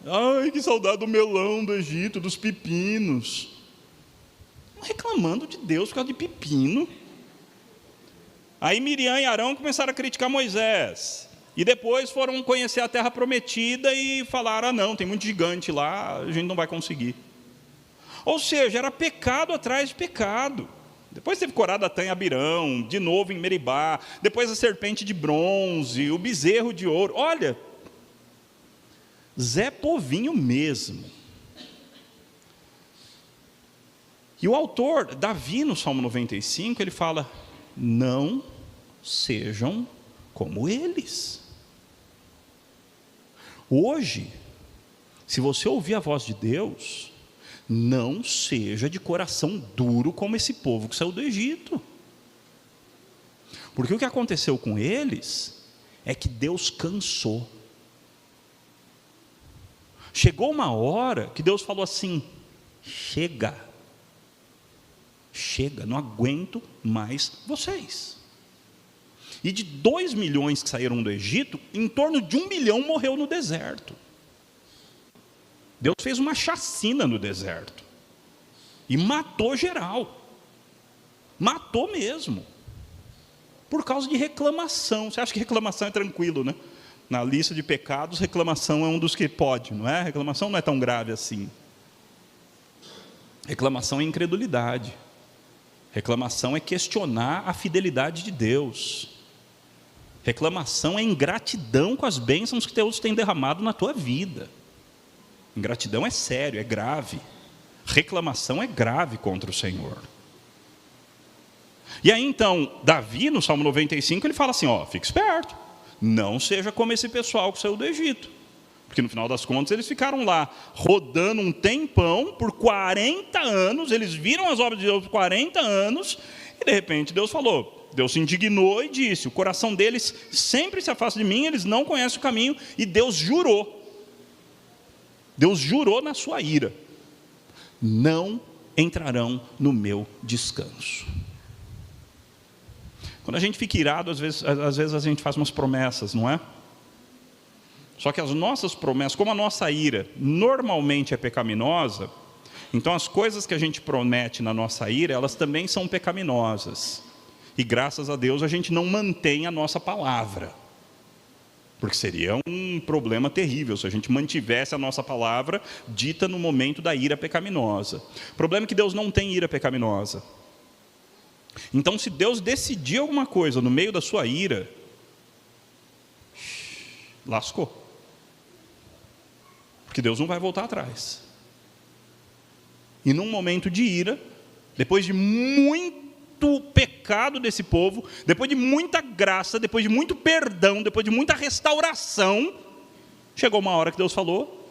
Speaker 2: Ai, que saudade do melão do Egito, dos pepinos. Reclamando de Deus por causa de pepino. Aí Miriam e Arão começaram a criticar Moisés. E depois foram conhecer a terra prometida e falaram, não, tem muito gigante lá, a gente não vai conseguir. Ou seja, era pecado atrás de pecado. Depois teve Corá, Datã e Abirão, de novo em Meribá, depois a serpente de bronze, o bezerro de ouro. Olha, Zé Povinho mesmo. E o autor, Davi, no Salmo 95, ele fala, não sejam como eles. Hoje, se você ouvir a voz de Deus, não seja de coração duro como esse povo que saiu do Egito. Porque o que aconteceu com eles é que Deus cansou. Chegou uma hora que Deus falou assim, chega, não aguento mais vocês. E de 2 milhões que saíram do Egito, em torno de 1 milhão morreu no deserto. Deus fez uma chacina no deserto. E matou geral. Matou mesmo. Por causa de reclamação. Você acha que reclamação é tranquilo, né? Na lista de pecados, reclamação é um dos que pode, não é? Reclamação não é tão grave assim. Reclamação é incredulidade. Reclamação é questionar a fidelidade de Deus. Reclamação é ingratidão com as bênçãos que Deus tem derramado na tua vida. Ingratidão é sério, é grave. Reclamação é grave contra o Senhor. E aí então, Davi, no Salmo 95, ele fala assim, fique esperto, não seja como esse pessoal que saiu do Egito. Porque no final das contas eles ficaram lá, rodando um tempão, por 40 anos, eles viram as obras de Deus por 40 anos, e de repente Deus falou, Deus se indignou e disse, o coração deles sempre se afasta de mim, eles não conhecem o caminho, e Deus jurou na sua ira, não entrarão no meu descanso. Quando a gente fica irado, às vezes a gente faz umas promessas, não é? Só que as nossas promessas, como a nossa ira normalmente é pecaminosa, então as coisas que a gente promete na nossa ira, elas também são pecaminosas. E graças a Deus a gente não mantém a nossa palavra. Porque seria um problema terrível se a gente mantivesse a nossa palavra dita no momento da ira pecaminosa. O problema é que Deus não tem ira pecaminosa. Então, se Deus decidir alguma coisa no meio da sua ira, lascou. Porque Deus não vai voltar atrás. E num momento de ira, depois de muito pecado desse povo, depois de muita graça, depois de muito perdão, depois de muita restauração, chegou uma hora que Deus falou,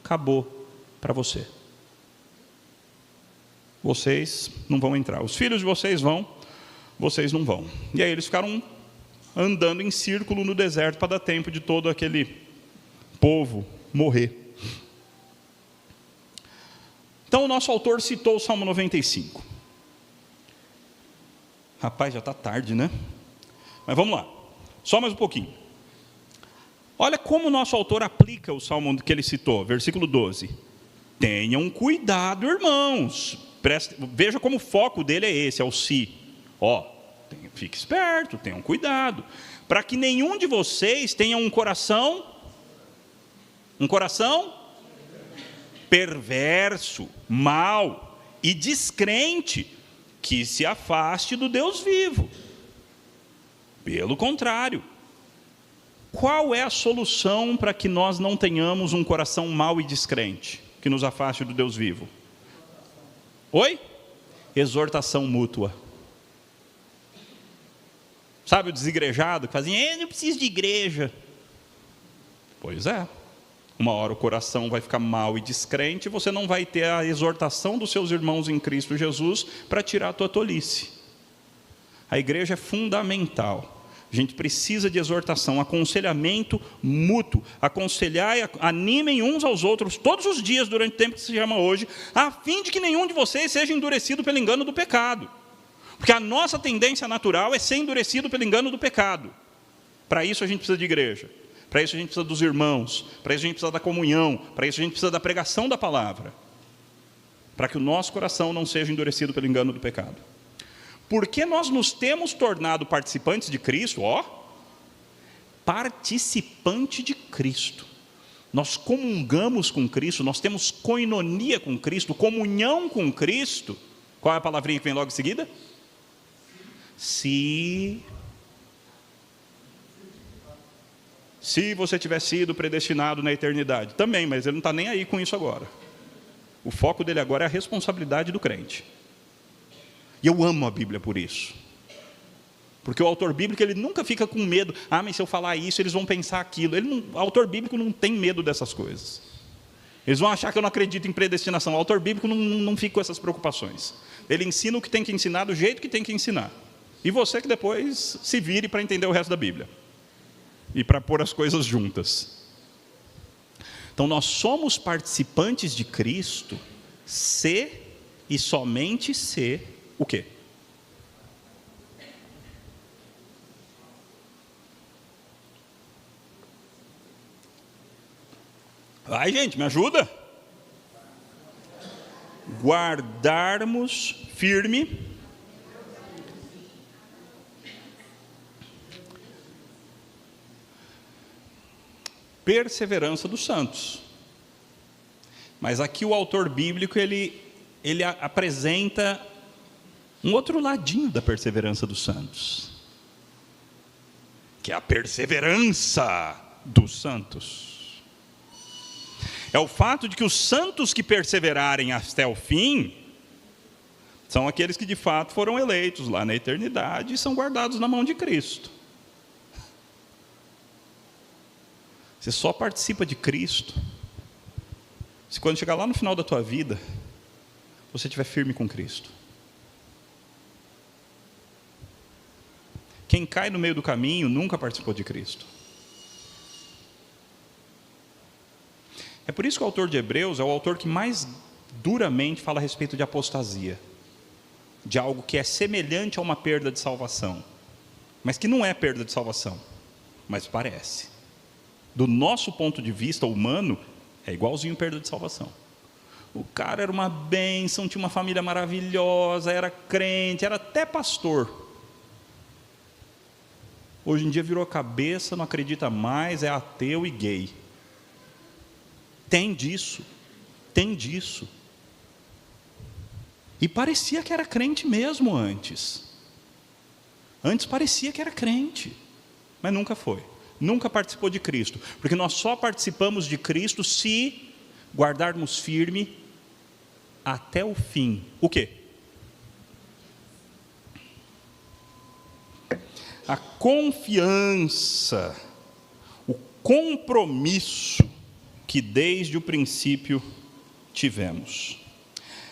Speaker 2: acabou para você. Vocês não vão entrar. Os filhos de vocês vão, vocês não vão. E aí eles ficaram andando em círculo no deserto para dar tempo de todo aquele povo morrer. Então o nosso autor citou o Salmo 95. Rapaz, já está tarde, né? Mas vamos lá, só mais um pouquinho. Olha como o nosso autor aplica o Salmo que ele citou, versículo 12. Tenham cuidado, irmãos. Veja como o foco dele é esse, é o si. Fique esperto, tenham cuidado, para que nenhum de vocês tenha um coração perverso, mau e descrente, que se afaste do Deus vivo. Pelo contrário, qual é a solução para que nós não tenhamos um coração mau e descrente, que nos afaste do Deus vivo? Oi? Exortação mútua. Sabe o desigrejado que fazem, eu não preciso de igreja. Pois é. Uma hora o coração vai ficar mau e descrente, e você não vai ter a exortação dos seus irmãos em Cristo Jesus para tirar a tua tolice. A igreja é fundamental. A gente precisa de exortação, aconselhamento mútuo. Aconselhar e animem uns aos outros todos os dias durante o tempo que se chama hoje, a fim de que nenhum de vocês seja endurecido pelo engano do pecado. Porque a nossa tendência natural é ser endurecido pelo engano do pecado. Para isso a gente precisa de igreja. Para isso a gente precisa dos irmãos, para isso a gente precisa da comunhão, para isso a gente precisa da pregação da palavra, para que o nosso coração não seja endurecido pelo engano do pecado. Porque nós nos temos tornado participantes de Cristo, participante de Cristo. Nós comungamos com Cristo, nós temos koinonia com Cristo, comunhão com Cristo. Qual é a palavrinha que vem logo em seguida? Se você tiver sido predestinado na eternidade. Também, mas ele não está nem aí com isso agora. O foco dele agora é a responsabilidade do crente. E eu amo a Bíblia por isso. Porque o autor bíblico, ele nunca fica com medo. Mas se eu falar isso, eles vão pensar aquilo. O autor bíblico não tem medo dessas coisas. Eles vão achar que eu não acredito em predestinação. O autor bíblico não fica com essas preocupações. Ele ensina o que tem que ensinar, do jeito que tem que ensinar. E você que depois se vire para entender o resto da Bíblia. E para pôr as coisas juntas. Então nós somos participantes de Cristo, se e somente se o quê? Vai, gente, me ajuda. Guardarmos firme perseverança dos santos. Mas aqui o autor bíblico ele apresenta um outro ladinho da perseverança dos santos, que é a perseverança dos santos. É o fato de que os santos que perseverarem até o fim São aqueles que de fato foram eleitos lá na eternidade e são guardados na mão de Cristo. Você só participa de Cristo se quando chegar lá no final da tua vida, você estiver firme com Cristo. Quem cai no meio do caminho nunca participou de Cristo. É por isso que o autor de Hebreus é o autor que mais duramente fala a respeito de apostasia, de algo que é semelhante a uma perda de salvação, mas que não é perda de salvação, mas parece. Do nosso ponto de vista humano, é igualzinho perda de salvação. O cara era uma bênção, tinha uma família maravilhosa, era crente, era até pastor. Hoje em dia virou a cabeça, não acredita mais, é ateu e gay. Tem disso. E parecia que era crente mesmo antes. Antes parecia que era crente, mas nunca foi. Nunca participou de Cristo, porque nós só participamos de Cristo se guardarmos firme até o fim. O quê? A confiança, o compromisso que desde o princípio tivemos.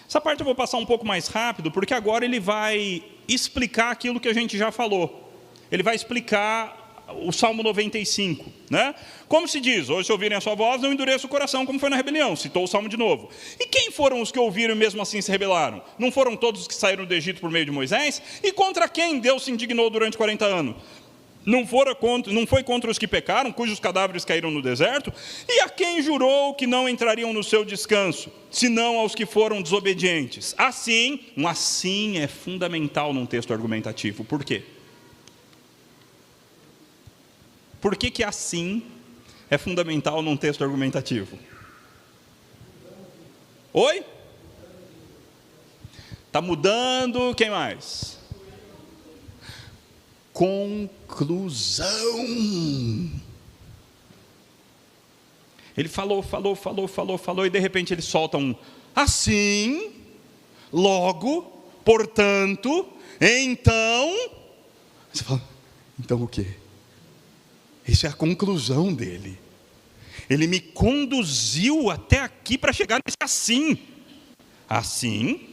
Speaker 2: Essa parte eu vou passar um pouco mais rápido, porque agora ele vai explicar aquilo que a gente já falou. Ele vai explicar o Salmo 95, né? Como se diz, hoje se ouvirem a sua voz, não endureça o coração, como foi na rebelião, citou o Salmo de novo. E quem foram os que ouviram e mesmo assim se rebelaram? Não foram todos os que saíram do Egito por meio de Moisés? E contra quem Deus se indignou durante 40 anos? Não foi contra os que pecaram, cujos cadáveres caíram no deserto? E a quem jurou que não entrariam no seu descanso, senão aos que foram desobedientes? Assim, um assim é fundamental num texto argumentativo. Por quê? Por que assim é fundamental num texto argumentativo? Oi? Está mudando, quem mais? Conclusão. Ele falou, e de repente ele solta um assim, logo, portanto, então. Você fala, então o quê? Isso é a conclusão dele. Ele me conduziu até aqui para chegar nesse assim. Assim,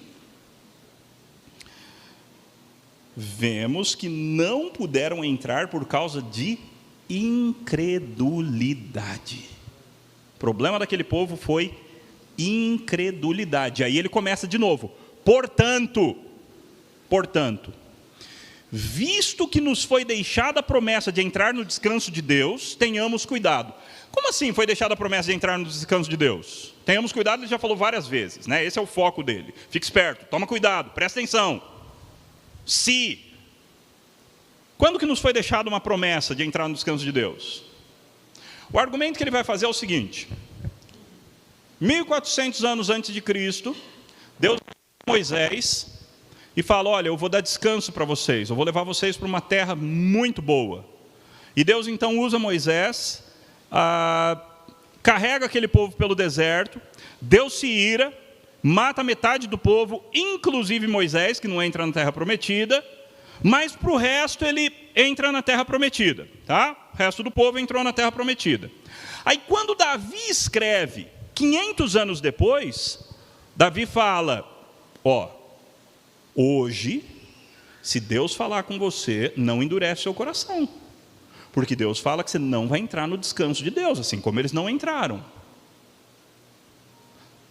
Speaker 2: vemos que não puderam entrar por causa de incredulidade. O problema daquele povo foi incredulidade. Aí ele começa de novo. Portanto, visto que nos foi deixada a promessa de entrar no descanso de Deus, tenhamos cuidado. Como assim foi deixada a promessa de entrar no descanso de Deus? Tenhamos cuidado, ele já falou várias vezes, né? Esse é o foco dele. Fique esperto, toma cuidado, presta atenção. Quando que nos foi deixada uma promessa de entrar no descanso de Deus? O argumento que ele vai fazer é o seguinte: 1400 anos antes de Cristo, Deus Moisés e fala, olha, eu vou dar descanso para vocês, eu vou levar vocês para uma terra muito boa. E Deus então usa Moisés, carrega aquele povo pelo deserto, Deus se ira, mata metade do povo, inclusive Moisés, que não entra na terra prometida, mas para o resto ele entra na terra prometida, tá? O resto do povo entrou na terra prometida. Aí quando Davi escreve, 500 anos depois, Davi fala, hoje, se Deus falar com você, não endurece seu coração. Porque Deus fala que você não vai entrar no descanso de Deus, assim como eles não entraram.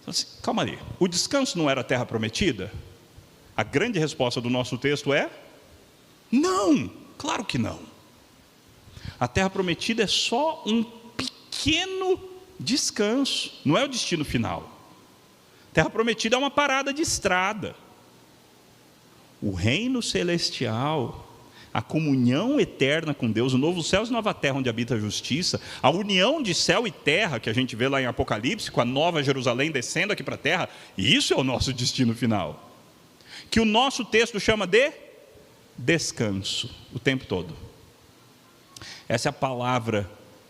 Speaker 2: Então, assim, calma aí, o descanso não era a terra prometida? A grande resposta do nosso texto é, não, claro que não. A terra prometida é só um pequeno descanso, não é o destino final. Terra prometida é uma parada de estrada. O reino celestial, a comunhão eterna com Deus, o novo céu e nova terra onde habita a justiça, a união de céu e terra que a gente vê lá em Apocalipse, com a nova Jerusalém descendo aqui para a terra, e isso é o nosso destino final. Que o nosso texto chama de descanso, o tempo todo. Essa é a palavra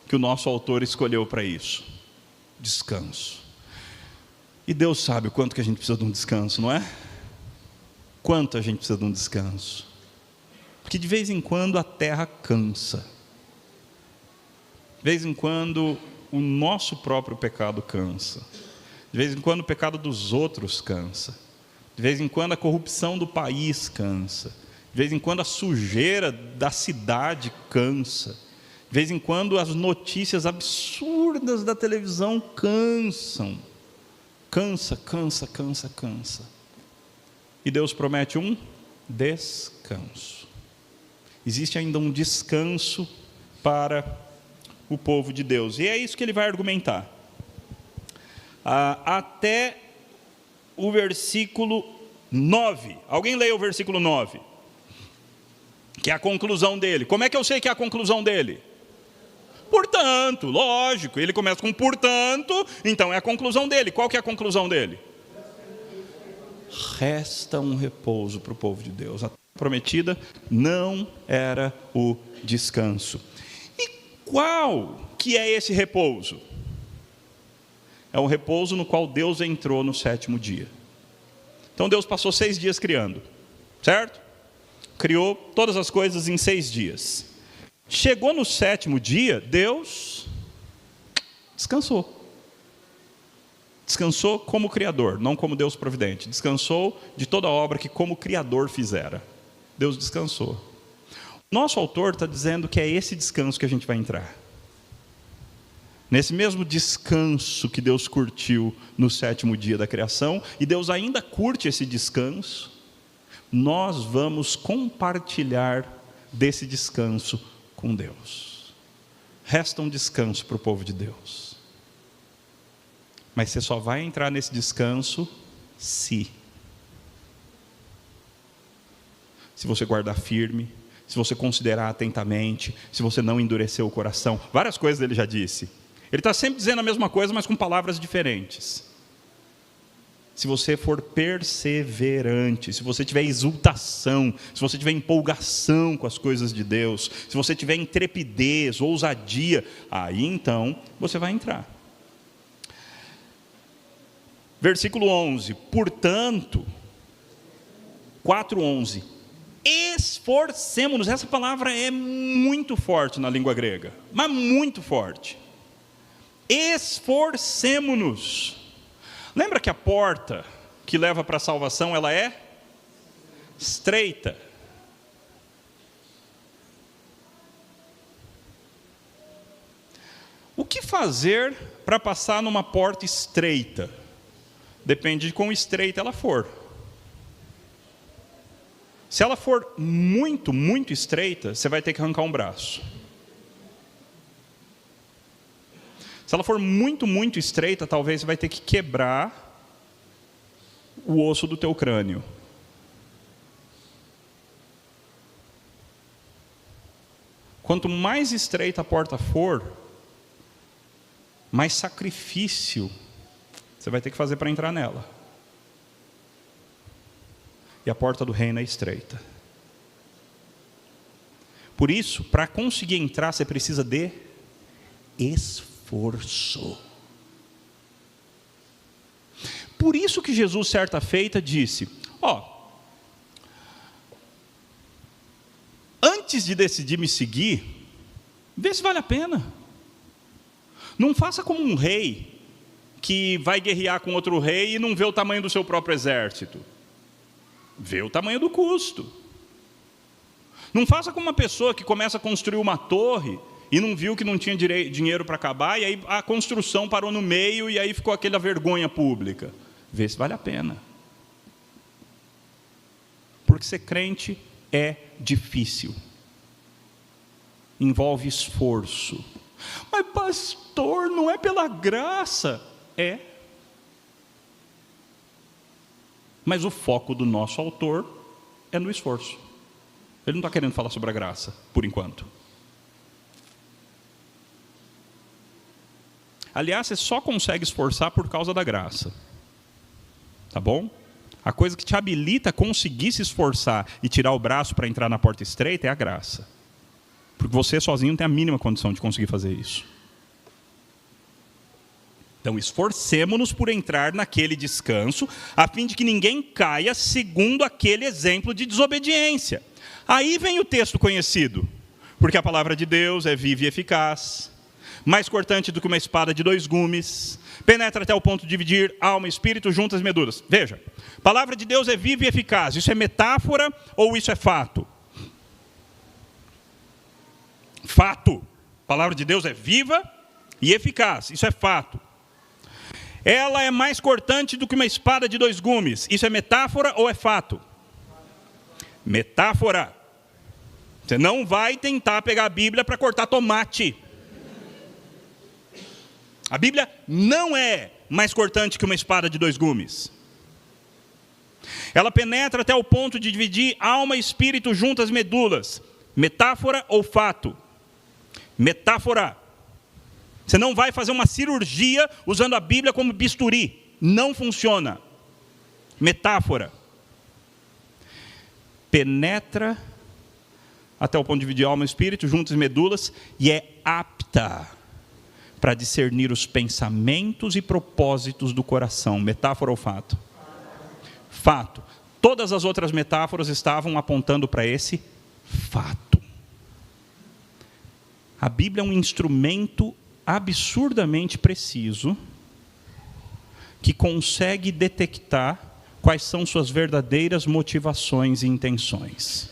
Speaker 2: que o nosso autor escolheu para isso. Descanso. E Deus sabe o quanto que a gente precisa de um descanso, não é? Quanto a gente precisa de um descanso? Porque de vez em quando a terra cansa. De vez em quando o nosso próprio pecado cansa. De vez em quando o pecado dos outros cansa. De vez em quando a corrupção do país cansa. De vez em quando a sujeira da cidade cansa. De vez em quando as notícias absurdas da televisão cansam. Cansa. E Deus promete um descanso. Existe ainda um descanso para o povo de Deus. E é isso que ele vai argumentar. Até o versículo 9. Alguém leia o versículo 9. Que é a conclusão dele. Como é que eu sei que é a conclusão dele? Portanto, lógico. Ele começa com portanto, então é a conclusão dele. Qual que é a conclusão dele? Resta um repouso para o povo de Deus. A terra prometida não era o descanso. E qual que é esse repouso? É um repouso no qual Deus entrou no 7º dia. Então Deus passou 6 dias criando, certo? Criou todas as coisas em 6 dias. Chegou no 7º dia, Deus descansou. Descansou como Criador, não como Deus providente. Descansou de toda a obra que como Criador fizera. Deus descansou. Nosso autor está dizendo que é esse descanso que a gente vai entrar. Nesse mesmo descanso que Deus curtiu no 7º dia da criação, e Deus ainda curte esse descanso, nós vamos compartilhar desse descanso com Deus. Resta um descanso para o povo de Deus. Mas você só vai entrar nesse descanso se você guardar firme, se você considerar atentamente, se você não endurecer o coração. Várias coisas ele já disse. Ele está sempre dizendo a mesma coisa, mas com palavras diferentes. Se você for perseverante, se você tiver exultação, se você tiver empolgação com as coisas de Deus, se você tiver intrepidez, ousadia, aí então você vai entrar. Versículo 11, portanto, 4:11, esforcemo-nos. Essa palavra é muito forte na língua grega, mas muito forte. Esforcemo-nos. Lembra que a porta que leva para a salvação, ela é estreita. O que fazer para passar numa porta estreita? Depende de quão estreita ela for. Se ela for muito, muito estreita, você vai ter que arrancar um braço. Se ela for muito, muito estreita, talvez você vai ter que quebrar o osso do teu crânio. Quanto mais estreita a porta for, mais sacrifício você vai ter que fazer para entrar nela. E a porta do reino é estreita. Por isso, para conseguir entrar, você precisa de esforço. Por isso que Jesus, certa feita, disse: antes de decidir me seguir, vê se vale a pena. Não faça como um rei que vai guerrear com outro rei e não vê o tamanho do seu próprio exército. Vê o tamanho do custo. Não faça como uma pessoa que começa a construir uma torre e não viu que não tinha dinheiro para acabar, e aí a construção parou no meio e aí ficou aquela vergonha pública. Vê se vale a pena. Porque ser crente é difícil. Envolve esforço. Mas pastor, não é pela graça. É. Mas o foco do nosso autor é no esforço. Ele não está querendo falar sobre a graça, por enquanto. Aliás, você só consegue esforçar por causa da graça. Tá bom? A coisa que te habilita a conseguir se esforçar e tirar o braço para entrar na porta estreita é a graça. Porque você sozinho não tem a mínima condição de conseguir fazer isso. Então, esforcemo-nos por entrar naquele descanso, a fim de que ninguém caia segundo aquele exemplo de desobediência. Aí vem o texto conhecido, porque a palavra de Deus é viva e eficaz, mais cortante do que uma espada de 2 gumes, penetra até o ponto de dividir alma e espírito, juntas e medulas. Veja, a palavra de Deus é viva e eficaz. Isso é metáfora ou isso é fato? Fato. A palavra de Deus é viva e eficaz. Isso é fato. Ela é mais cortante do que uma espada de 2 gumes. Isso é metáfora ou é fato? Metáfora. Você não vai tentar pegar a Bíblia para cortar tomate. A Bíblia não é mais cortante que uma espada de 2 gumes. Ela penetra até o ponto de dividir alma e espírito juntas medulas. Metáfora ou fato? Metáfora. Você não vai fazer uma cirurgia usando a Bíblia como bisturi. Não funciona. Metáfora. Penetra até o ponto de dividir alma e espírito, juntas e medulas, e é apta para discernir os pensamentos e propósitos do coração. Metáfora ou fato? Fato. Todas as outras metáforas estavam apontando para esse fato. A Bíblia é um instrumento absurdamente preciso que consegue detectar quais são suas verdadeiras motivações e intenções.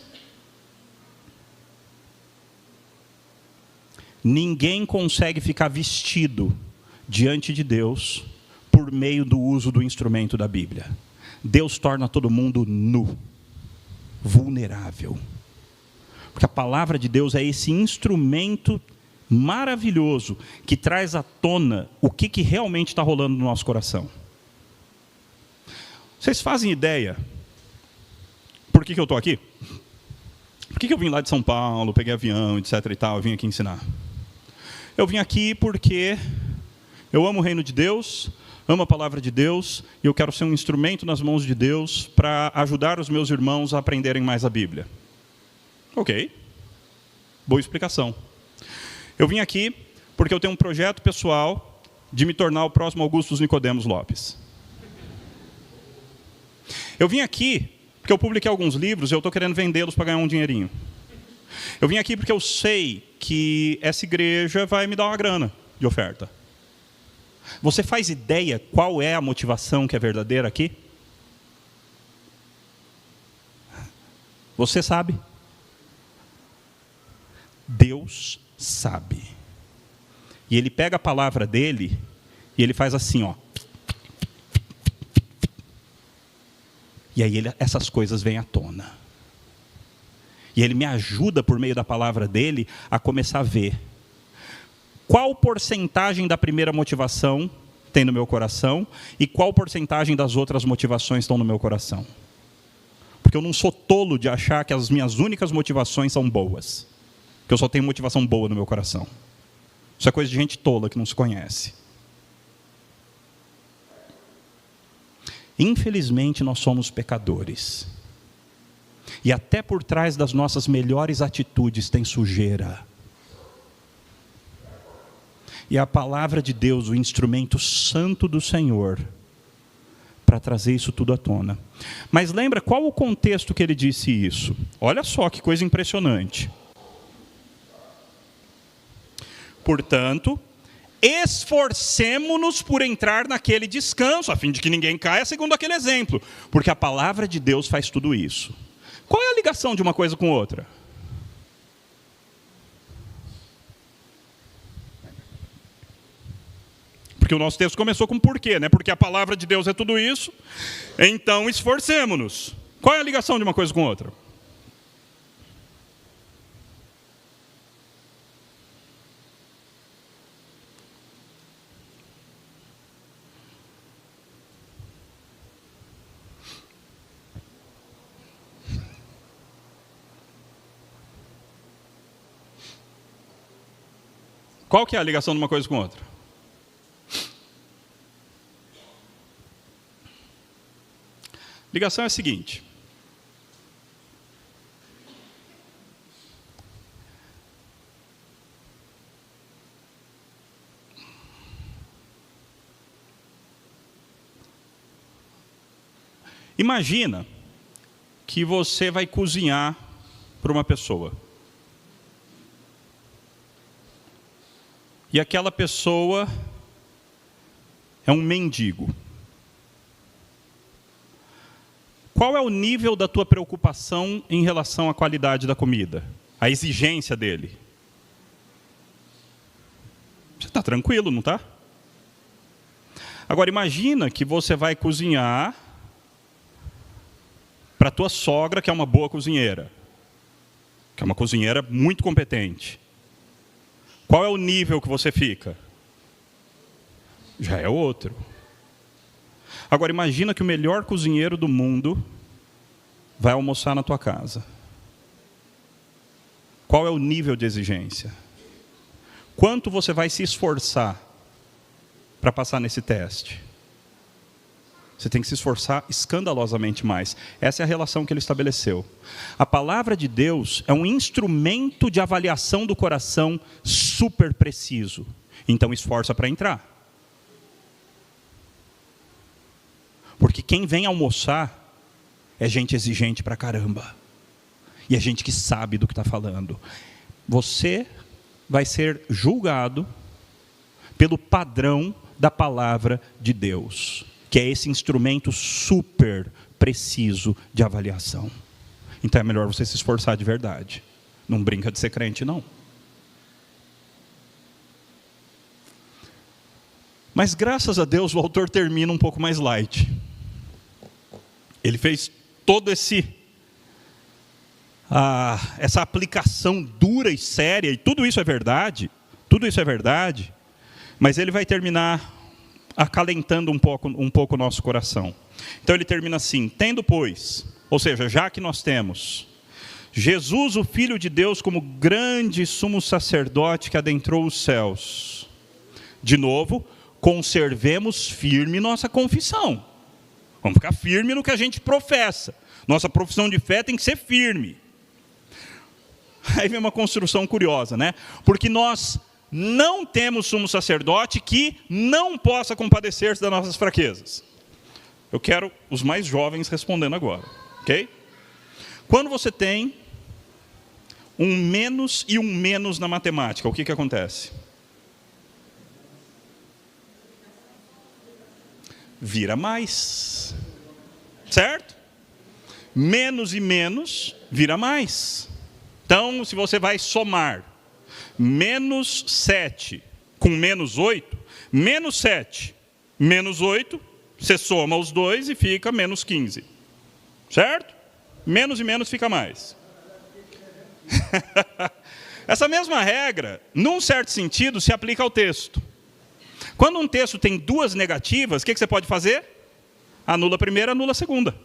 Speaker 2: Ninguém consegue ficar vestido diante de Deus por meio do uso do instrumento da Bíblia. Deus torna todo mundo nu, vulnerável. Porque a palavra de Deus é esse instrumento maravilhoso que traz à tona o que realmente está rolando no nosso coração. Vocês fazem ideia por que eu estou aqui? Por que eu vim lá de São Paulo, peguei avião, etc. e tal, eu vim aqui ensinar? Eu vim aqui porque eu amo o reino de Deus, amo a palavra de Deus, e eu quero ser um instrumento nas mãos de Deus para ajudar os meus irmãos a aprenderem mais a Bíblia. Ok, boa explicação. Eu vim aqui porque eu tenho um projeto pessoal de me tornar o próximo Augustus Nicodemos Lopes. Eu vim aqui porque eu publiquei alguns livros e eu estou querendo vendê-los para ganhar um dinheirinho. Eu vim aqui porque eu sei que essa igreja vai me dar uma grana de oferta. Você faz ideia qual é a motivação que é verdadeira aqui? Você sabe? Deus sabe. E Ele pega a palavra dele e Ele faz assim, ó. E aí essas coisas vêm à tona. E Ele me ajuda, por meio da palavra dele, a começar a ver qual porcentagem da primeira motivação tem no meu coração e qual porcentagem das outras motivações estão no meu coração. Porque eu não sou tolo de achar que as minhas únicas motivações são boas. Que eu só tenho motivação boa no meu coração. Isso é coisa de gente tola que não se conhece. Infelizmente, nós somos pecadores. E até por trás das nossas melhores atitudes tem sujeira. E a palavra de Deus, o instrumento santo do Senhor, para trazer isso tudo à tona. Mas lembra qual o contexto que ele disse isso? Olha só que coisa impressionante. Portanto, esforcemo-nos por entrar naquele descanso, a fim de que ninguém caia segundo aquele exemplo. Porque a palavra de Deus faz tudo isso. Qual é a ligação de uma coisa com outra? Porque o nosso texto começou com porquê, né? Porque a palavra de Deus é tudo isso, então esforcemo-nos. Qual é a ligação de uma coisa com outra? Qual que é a ligação de uma coisa com outra? Ligação é a seguinte. Imagina que você vai cozinhar para uma pessoa. E aquela pessoa é um mendigo. Qual é o nível da tua preocupação em relação à qualidade da comida? A exigência dele? Você está tranquilo, não está? Agora imagina que você vai cozinhar para a tua sogra, que é uma boa cozinheira. Que é uma cozinheira muito competente. Qual é o nível que você fica? Já é outro. Agora imagina que o melhor cozinheiro do mundo vai almoçar na tua casa. Qual é o nível de exigência? Quanto você vai se esforçar para passar nesse teste? Você tem que se esforçar escandalosamente mais. Essa é a relação que ele estabeleceu. A palavra de Deus é um instrumento de avaliação do coração super preciso. Então esforça para entrar. Porque quem vem almoçar é gente exigente pra caramba. E é gente que sabe do que está falando. Você vai ser julgado pelo padrão da palavra de Deus, que é esse instrumento super preciso de avaliação. Então é melhor você se esforçar de verdade. Não brinca de ser crente, não. Mas graças a Deus o autor termina um pouco mais light. Ele fez todo essa aplicação dura e séria, e tudo isso é verdade, mas ele vai terminar acalentando um pouco o nosso coração. Então ele termina assim: tendo, pois, ou seja, já que nós temos Jesus, o Filho de Deus, como grande sumo sacerdote que adentrou os céus, de novo, conservemos firme nossa confissão. Vamos ficar firme no que a gente professa. Nossa profissão de fé tem que ser firme. Aí vem uma construção curiosa, né? Porque nós não temos sumo sacerdote que não possa compadecer-se das nossas fraquezas. Eu quero os mais jovens respondendo agora, ok? Quando você tem um menos e um menos na matemática, o que acontece? Vira mais, certo? Menos e menos vira mais. Então, se você vai somar menos 7 com menos 8, menos 7, menos 8, você soma os dois e fica menos 15. Certo? Menos e menos fica mais. Essa mesma regra, num certo sentido, se aplica ao texto. Quando um texto tem duas negativas, o que você pode fazer? Anula a primeira, anula a segunda.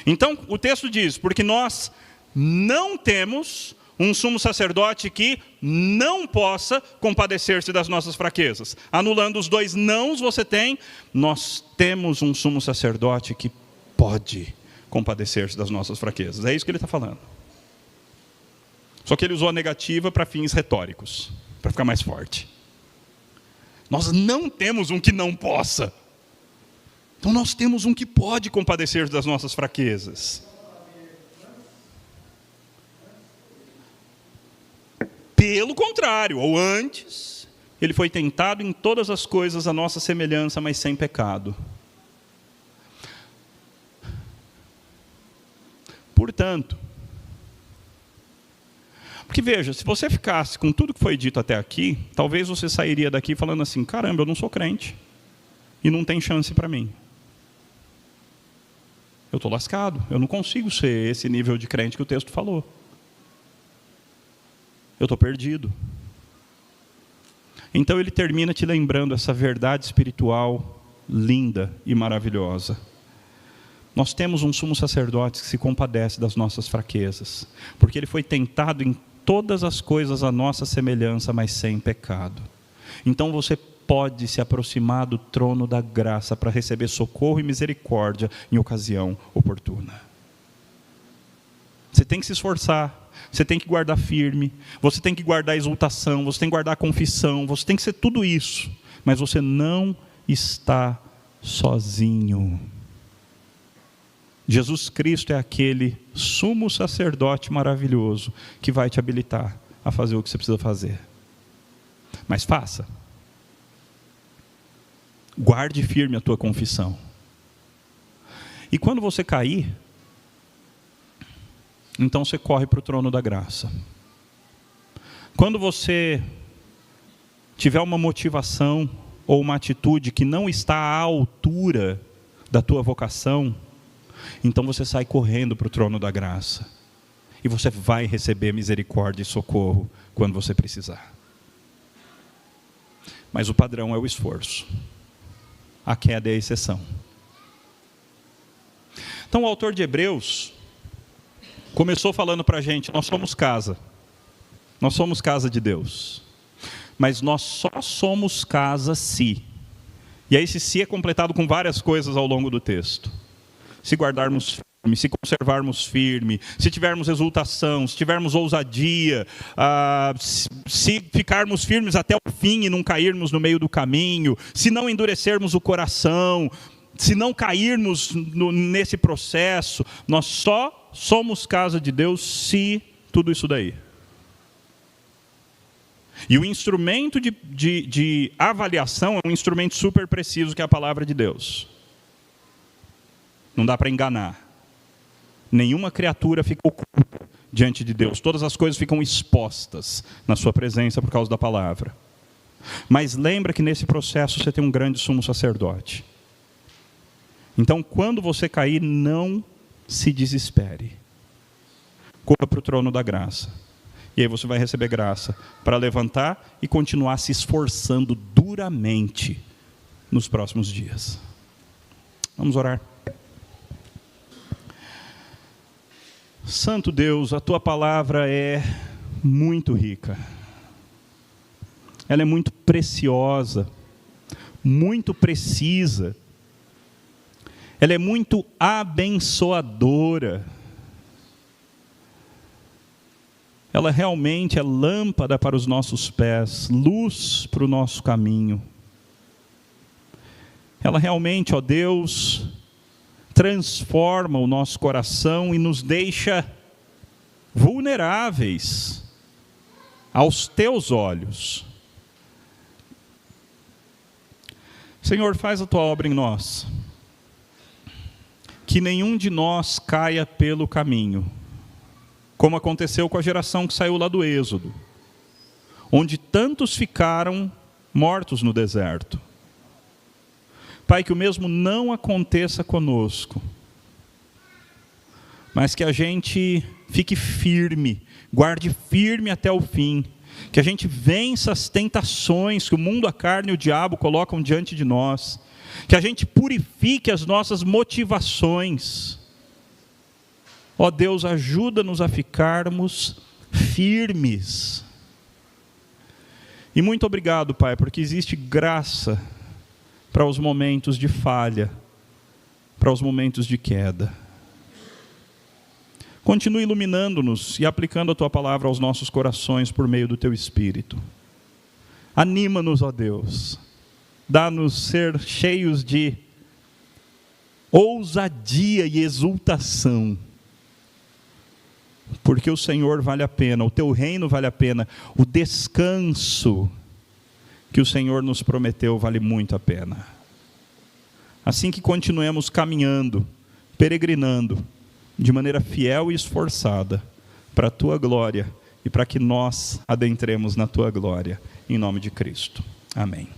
Speaker 2: Então, o texto diz: porque nós não temos um sumo sacerdote que não possa compadecer-se das nossas fraquezas. Anulando os dois nãos, você tem: nós temos um sumo sacerdote que pode compadecer-se das nossas fraquezas. É isso que ele está falando. Só que ele usou a negativa para fins retóricos, para ficar mais forte. Nós não temos um que não possa. Então nós temos um que pode compadecer das nossas fraquezas. Pelo contrário, ou antes, ele foi tentado em todas as coisas à nossa semelhança, mas sem pecado. Portanto, porque veja, se você ficasse com tudo que foi dito até aqui, talvez você sairia daqui falando assim: caramba, eu não sou crente, e não tem chance para mim. Eu estou lascado, eu não consigo ser esse nível de crente que o texto falou. Eu estou perdido. Então ele termina te lembrando essa verdade espiritual linda e maravilhosa. Nós temos um sumo sacerdote que se compadece das nossas fraquezas, porque ele foi tentado em todas as coisas à nossa semelhança, mas sem pecado. Então você pode se aproximar do trono da graça para receber socorro e misericórdia em ocasião oportuna. Você tem que se esforçar, você tem que guardar firme, você tem que guardar a exultação, você tem que guardar a confissão, você tem que ser tudo isso, mas você não está sozinho. Jesus Cristo é aquele sumo sacerdote maravilhoso que vai te habilitar a fazer o que você precisa fazer. Mas faça. Guarde firme a tua confissão. E quando você cair, então você corre para o trono da graça. Quando você tiver uma motivação ou uma atitude que não está à altura da tua vocação, então você sai correndo para o trono da graça. E você vai receber misericórdia e socorro quando você precisar. Mas o padrão é o esforço. A queda é a exceção. Então o autor de Hebreus começou falando para a gente, nós somos casa. Nós somos casa de Deus. Mas nós só somos casa se. E aí esse se é completado com várias coisas ao longo do texto. Se guardarmos firme, se conservarmos firme, se tivermos exultação, se tivermos ousadia, se ficarmos firmes até o fim e não cairmos no meio do caminho, se não endurecermos o coração, se não cairmos nesse processo, nós só somos casa de Deus se tudo isso daí. E o instrumento de avaliação é um instrumento super preciso que é a palavra de Deus. Não dá para enganar. Nenhuma criatura fica oculta diante de Deus. Todas as coisas ficam expostas na sua presença por causa da palavra. Mas lembra que nesse processo você tem um grande sumo sacerdote. Então quando você cair, não se desespere. Corra para o trono da graça. E aí você vai receber graça para levantar e continuar se esforçando duramente nos próximos dias. Vamos orar. Santo Deus, a tua palavra é muito rica. Ela é muito preciosa, muito precisa. Ela é muito abençoadora. Ela realmente é lâmpada para os nossos pés, luz para o nosso caminho. Ela realmente, ó Deus, transforma o nosso coração e nos deixa vulneráveis aos teus olhos. Senhor, faz a tua obra em nós. Que nenhum de nós caia pelo caminho, como aconteceu com a geração que saiu lá do Êxodo, onde tantos ficaram mortos no deserto. Pai, que o mesmo não aconteça conosco, mas que a gente fique firme, guarde firme até o fim, que a gente vença as tentações que o mundo, a carne e o diabo colocam diante de nós, que a gente purifique as nossas motivações. Ó Deus, ajuda-nos a ficarmos firmes. E muito obrigado, Pai, porque existe graça para os momentos de falha, para os momentos de queda. Continue iluminando-nos e aplicando a Tua palavra aos nossos corações por meio do Teu Espírito. Anima-nos, ó Deus. Dá-nos ser cheios de ousadia e exultação. Porque o Senhor vale a pena, o Teu reino vale a pena, o descanso que o Senhor nos prometeu vale muito a pena. Assim que continuemos caminhando, peregrinando, de maneira fiel e esforçada, para a Tua glória e para que nós adentremos na Tua glória, em nome de Cristo. Amém.